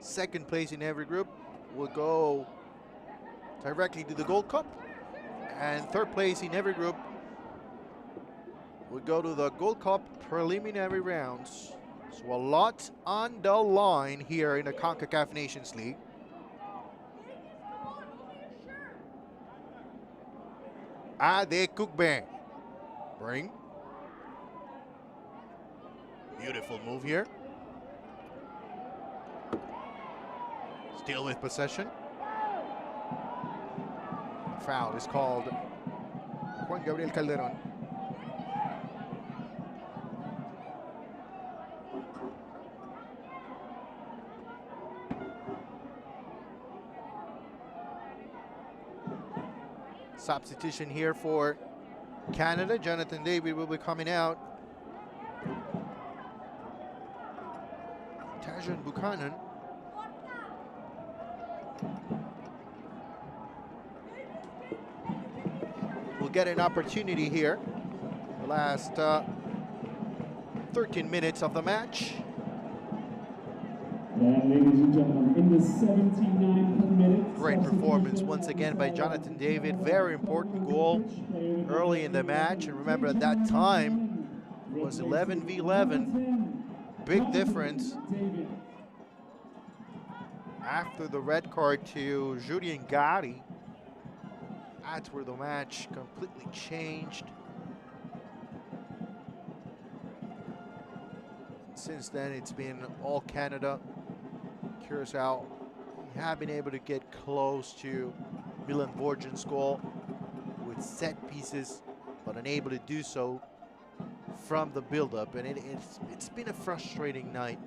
Second place in every group will go directly to the Gold Cup. And third place in every group will go to the Gold Cup preliminary rounds. So a lot on the line here in the Concacaf Nations League. Adekugbe. Bring. Beautiful move here. Still with possession. Foul is called. Juan Gabriel Calderon. Substitution here for Canada. Jonathan David will be coming out. Tajon Buchanan. Will get an opportunity here. The last 13 minutes of the match. And ladies and gentlemen, in the 79th minute. Great performance once again by Jonathan David. Very important goal early in the match. And remember at that time it was 11v11. Big difference. After the red card to Julien Gari, that's where the match completely changed. Since then, it's been all Canada. Curaçao have been able to get close to Milan Vorjan's goal with set pieces, but unable to do so from the build-up. And it's been a frustrating night.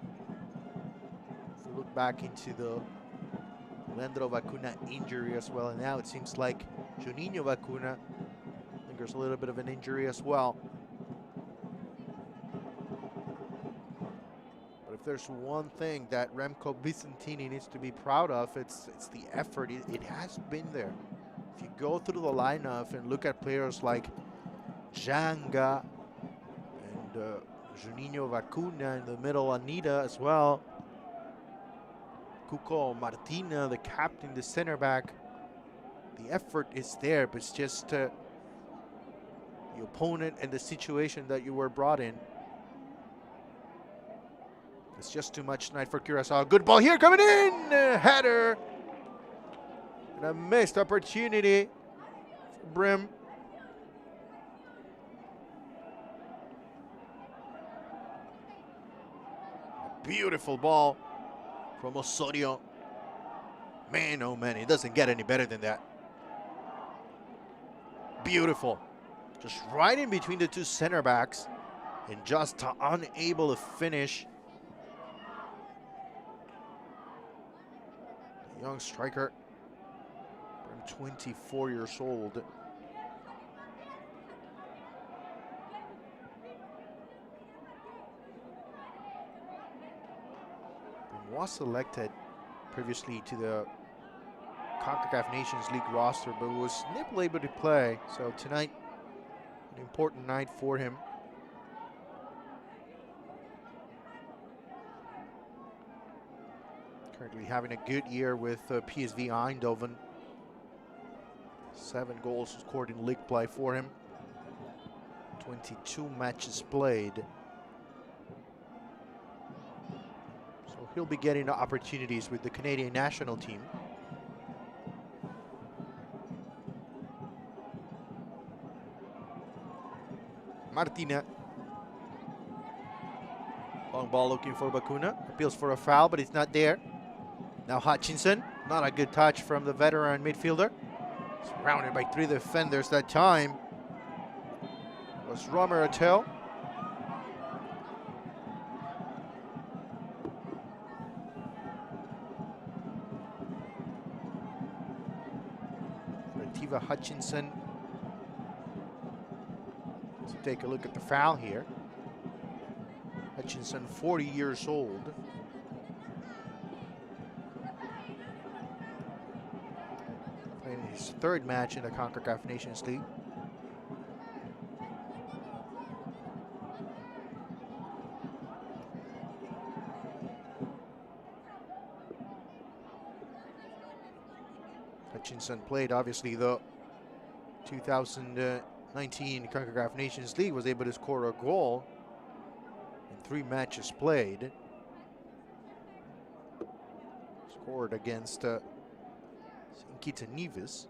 If we look back into the Leandro Vacuna injury as well, and now it seems like Juninho Vacuna, I think there's a little bit of an injury as well. But if there's one thing that Remco Vicentini needs to be proud of, it's the effort. It has been there. If you go through the lineup and look at players like Janga, and Juninho Vacuna in the middle, Anita as well. Cuco Martina, the captain, the center back. The effort is there, but it's just the opponent and the situation that you were brought in. It's just too much tonight for Curaçao. Good ball here coming in! Header! And a missed opportunity for Brim. Beautiful ball from Osorio. Man, oh man, it doesn't get any better than that. Beautiful. Just right in between the two center backs and just unable to finish. Young striker, 24 years old. Was selected previously to the Concacaf Nations League roster, but was never able to play. So tonight, an important night for him. Currently having a good year with PSV Eindhoven. 7 goals scored in league play for him. 22 matches played. So he'll be getting opportunities with the Canadian national team. Martina. Long ball looking for Vacuna. Appeals for a foul, but it's not there. Now Hutchinson. Not a good touch from the veteran midfielder. Surrounded by 3 defenders that time. Was Romer Atel. Tiva Hutchinson. So take a look at the foul here. Hutchinson, 40 years old. Playing his 3rd match in the Concacaf Nations League. Hutchinson played, obviously, the 2019 Concacaf Nations League, was able to score a goal in 3 matches played. Scored against Saint Neves.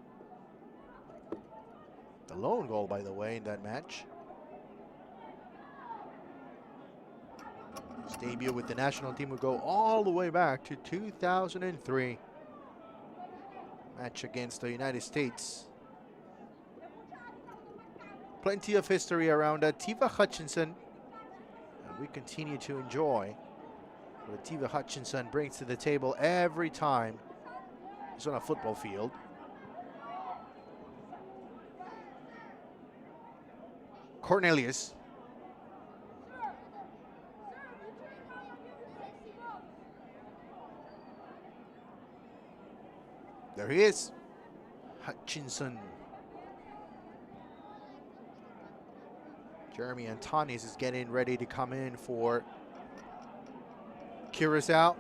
The lone goal, by the way, in that match. His debut with the national team would go all the way back to 2003. Match against the United States. Plenty of history around Tiva Hutchinson. And we continue to enjoy what Tiva Hutchinson brings to the table every time he's on a football field. Cornelius. There he is, Hutchinson. Jeremy Antonis is getting ready to come in for Curaçao.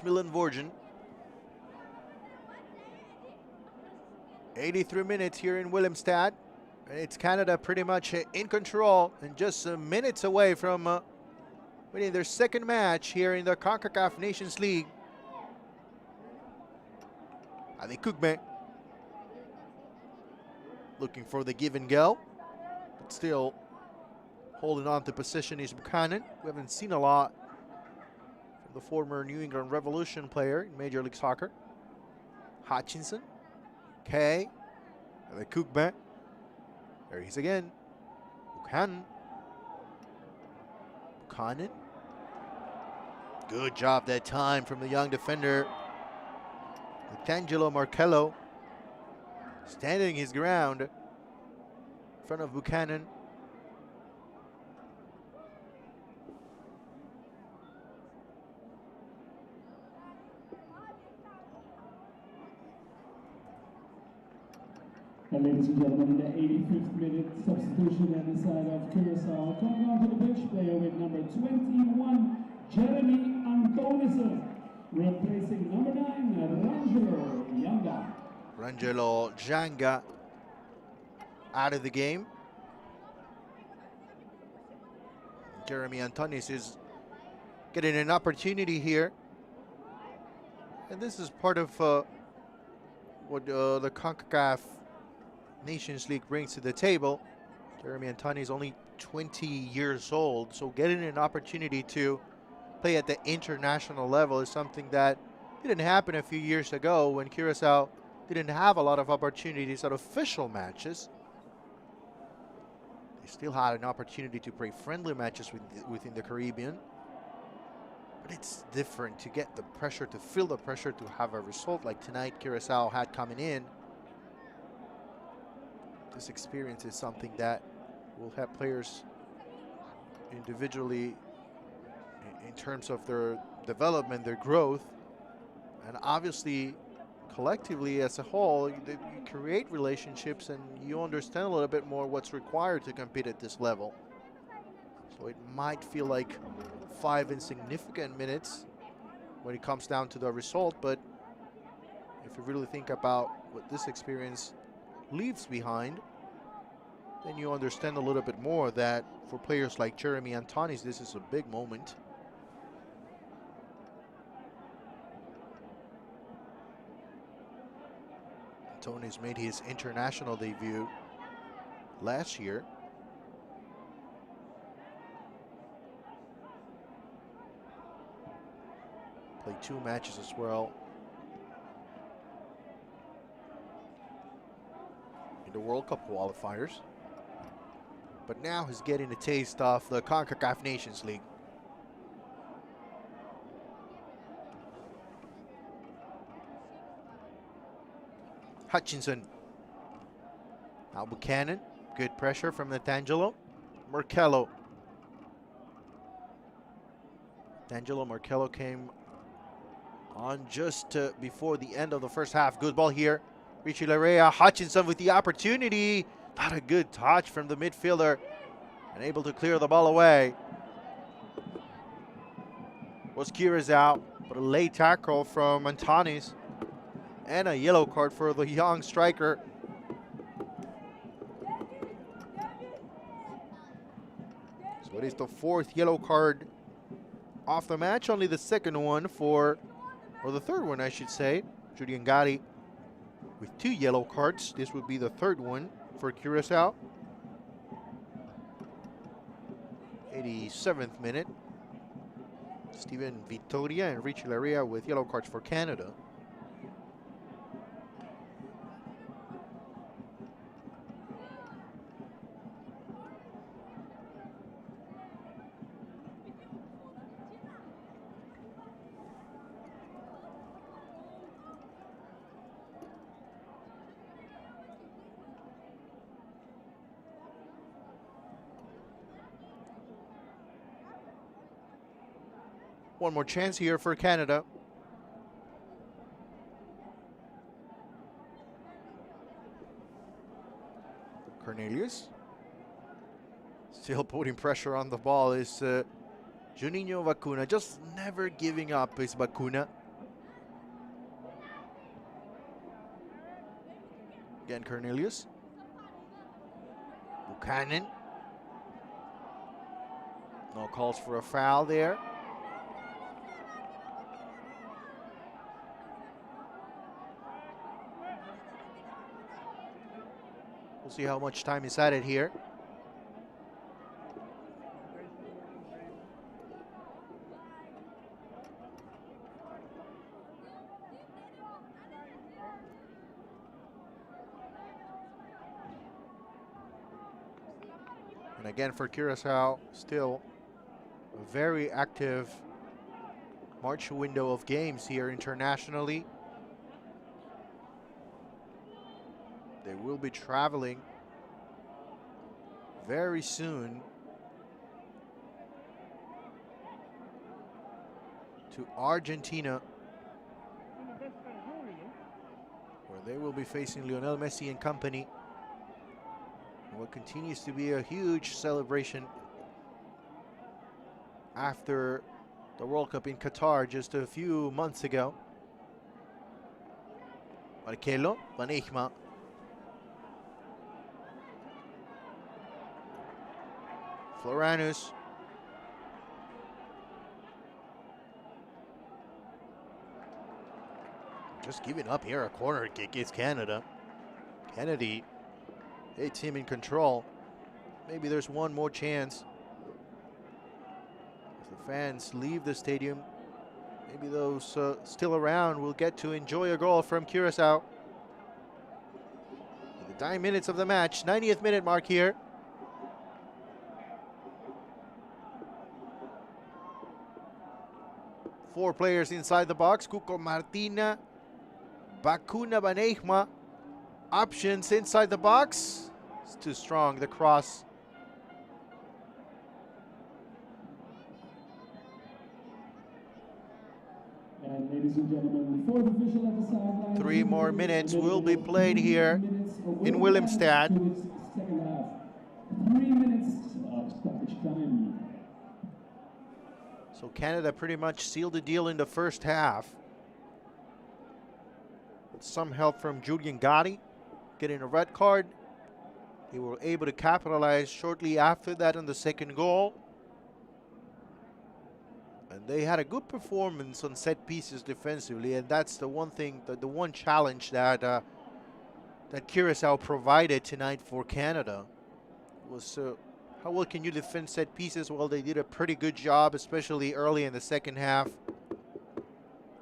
Milan Vorjan. 83 minutes here in Willemstad. And it's Canada pretty much in control and just minutes away from winning their 2nd match here in the CONCACAF Nations League. Ali Kugme looking for the give and go, but still holding on to position is Buchanan. We haven't seen a lot the former New England Revolution player in Major League Soccer. Hutchinson. Kay. The Kugbe. There he is again. Buchanan. Buchanan. Good job that time from the young defender. Angelo Marcello. standing his ground in front of Buchanan. And ladies and gentlemen, in the 85th minute, substitution on the side of Curaçao. Coming onto the pitch, player with number 21, Jeremy Antonissen, replacing number 9, Rangelo Yanga. Rangelo Janga out of the game. Jeremy Antonis is getting an opportunity here. And this is part of what the Concacaf Nations League brings to the table. Jeremy Antonis is only 20 years old, so getting an opportunity to play at the international level is something that didn't happen a few years ago when Curaçao didn't have a lot of opportunities at official matches. They still had an opportunity to play friendly matches within the Caribbean. But it's different to get the pressure, to feel the pressure, to have a result like tonight Curaçao had coming in. This experience is something that will help players individually in terms of their development, their growth, and obviously collectively as a whole, you create relationships and you understand a little bit more what's required to compete at this level. So it might feel like 5 insignificant minutes when it comes down to the result, but if you really think about what this experience leaves behind, then you understand a little bit more that for players like Jeremy Antonis, this is a big moment. Antonis made his international debut last year. Played 2 matches as well in the World Cup qualifiers. But now he's getting a taste of the Concacaf Nations League. Hutchinson. Now Buchanan. Good pressure from Natangelo. Markello. Natangelo Markello came on just before the end of the first half. Good ball here. Richie Larea. Hutchinson with the opportunity. Not a good touch from the midfielder. And able to clear the ball away. Was Curaçao, but a late tackle from Antonis. And a yellow card for the young striker. So it is the 4th yellow card off the match. Only the second one or the third one, I should say. Julian Gotti with 2 yellow cards. This would be the 3rd one for Curaçao. 87th minute. Steven Vitoria and Richie Larea with yellow cards for Canada. One more chance here for Canada. Cornelius. Still putting pressure on the ball is Juninho Vacuna. Just never giving up is Vacuna. Again, Cornelius. Buchanan. No calls for a foul there. We'll see how much time is added here. And again for Curaçao, still a very active March window of games here internationally. They will be traveling very soon to Argentina, where they will be facing Lionel Messi and company. What continues to be a huge celebration after the World Cup in Qatar just a few months ago. Marcelo, Van Eyckma. Floranus. Just giving up here, a corner kick is Canada. Kennedy, a team in control. Maybe there's one more chance. As the fans leave the stadium, maybe those still around will get to enjoy a goal from Curaçao. In the 9 minutes of the match, 90th minute mark here. Four players inside the box. Cuco Martina, Bakuna, Van Eyckma. Options inside the box. It's too strong, the cross. And ladies and gentlemen, the fourth official at the sideline. 3 more minutes will be played here in Willemstad. Second half. 3 minutes of stoppage time. So Canada pretty much sealed the deal in the first half. With some help from Julian Gotti getting a red card. They were able to capitalize shortly after that on the second goal. And they had a good performance on set pieces defensively, and that's the one thing, the one challenge that that Curaçao provided tonight for Canada was how well can you defend set pieces? Well, they did a pretty good job, especially early in the second half.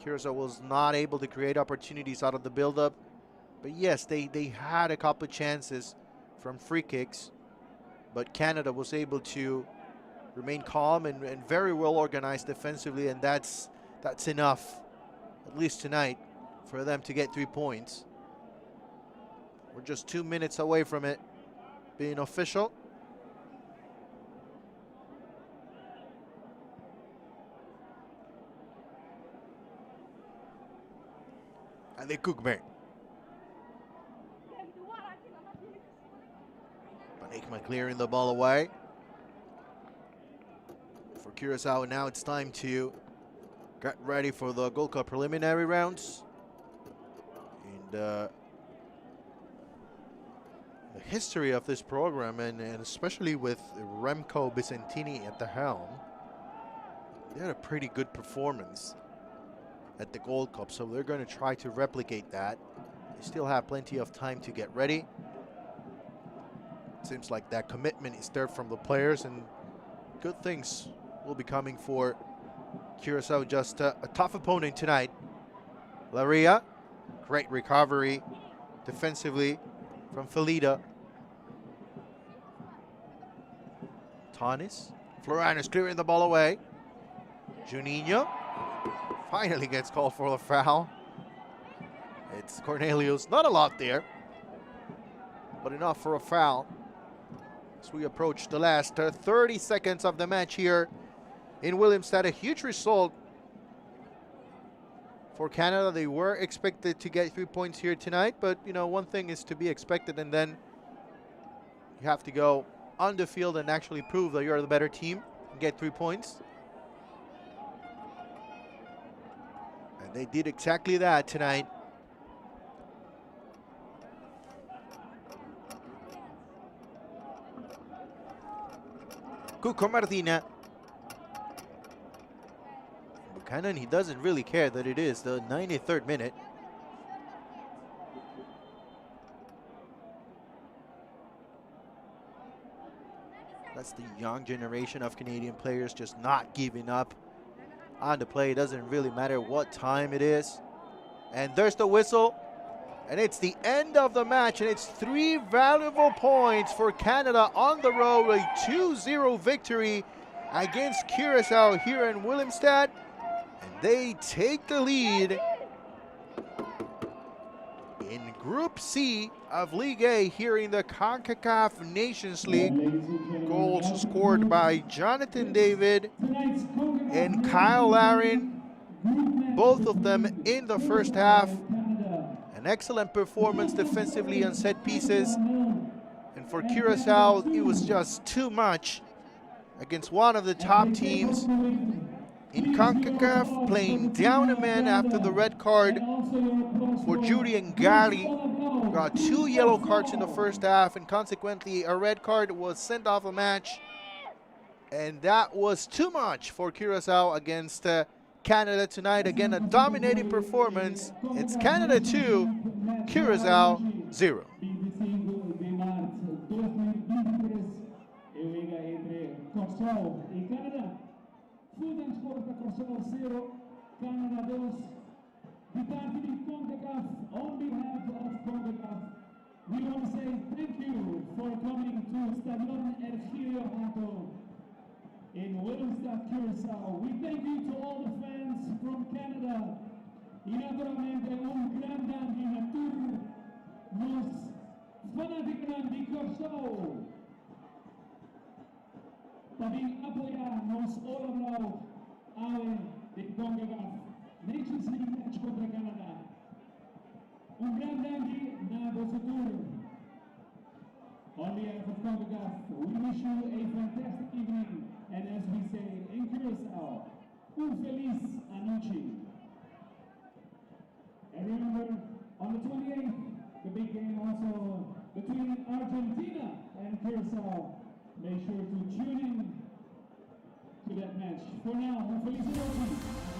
Curaçao was not able to create opportunities out of the build-up, but yes, they had a couple of chances from free kicks, but Canada was able to remain calm and very well organized defensively, and that's enough, at least tonight, for them to get 3 points. We're just 2 minutes away from it being official. And they cook back. Van Eyckma clearing the ball away. For Curaçao, now it's time to get ready for the Gold Cup preliminary rounds. And the history of this program, and especially with Remco Vicentini at the helm, they had a pretty good performance at the Gold Cup, so they're going to try to replicate that. They still have plenty of time to get ready. It seems like that commitment is there from the players, and good things will be coming for Curaçao. Just a tough opponent tonight. Laria, great recovery defensively from Felida. Tanis, Floranus clearing the ball away. Juninho finally gets called for the foul. It's Cornelius, not a lot there, but enough for a foul. As we approach the last 30 seconds of the match here in Willemstad, a huge result for Canada. They were expected to get 3 points here tonight, but you know, one thing is to be expected, and then you have to go on the field and actually prove that you're the better team and get 3 points. And they did exactly that tonight. Cuco Martina. Buchanan, he doesn't really care that it is the 93rd minute. That's the young generation of Canadian players just not giving up on the play. It doesn't really matter what time it is. And there's the whistle. And it's the end of the match, and it's 3 valuable points for Canada on the road. A 2-0 victory against Curaçao here in Willemstad. And they take the lead in Group C of League A here in the Concacaf Nations League. Goals scored by Jonathan David and Kyle Larin, both of them in the first half. An excellent performance defensively on set pieces. And for Curaçao, it was just too much against one of the top teams in CONCACAF, playing down a man after the red card for Judy and Gary. Got 2 yellow cards in the first half, and consequently a red card was sent off a match. And that was too much for Curaçao against Canada tonight. Again, a dominating performance. It's Canada 2, Curaçao 0. Full-time score para Curaçao 0, Canada 2. De parte de Concacaf, on behalf of Concacaf, we want to say thank you for coming to Stadion Ergilio Hato in Willemstad, Curaçao. We thank you to all the fans from Canada. Y naturalmente un gran danke natur nos fanáticos de Curaçao. Também apoiar-nos all around de Concacaf Nations League match contra Canadá. Gran danke na vosso tour. On behalf of Concacaf, we wish you a fantastic evening, and as we say in Curaçao, feliz anoche. And remember, on the 28th, the big game also between Argentina and Curaçao. Make sure to tune in to that match. For now, feliz anoche.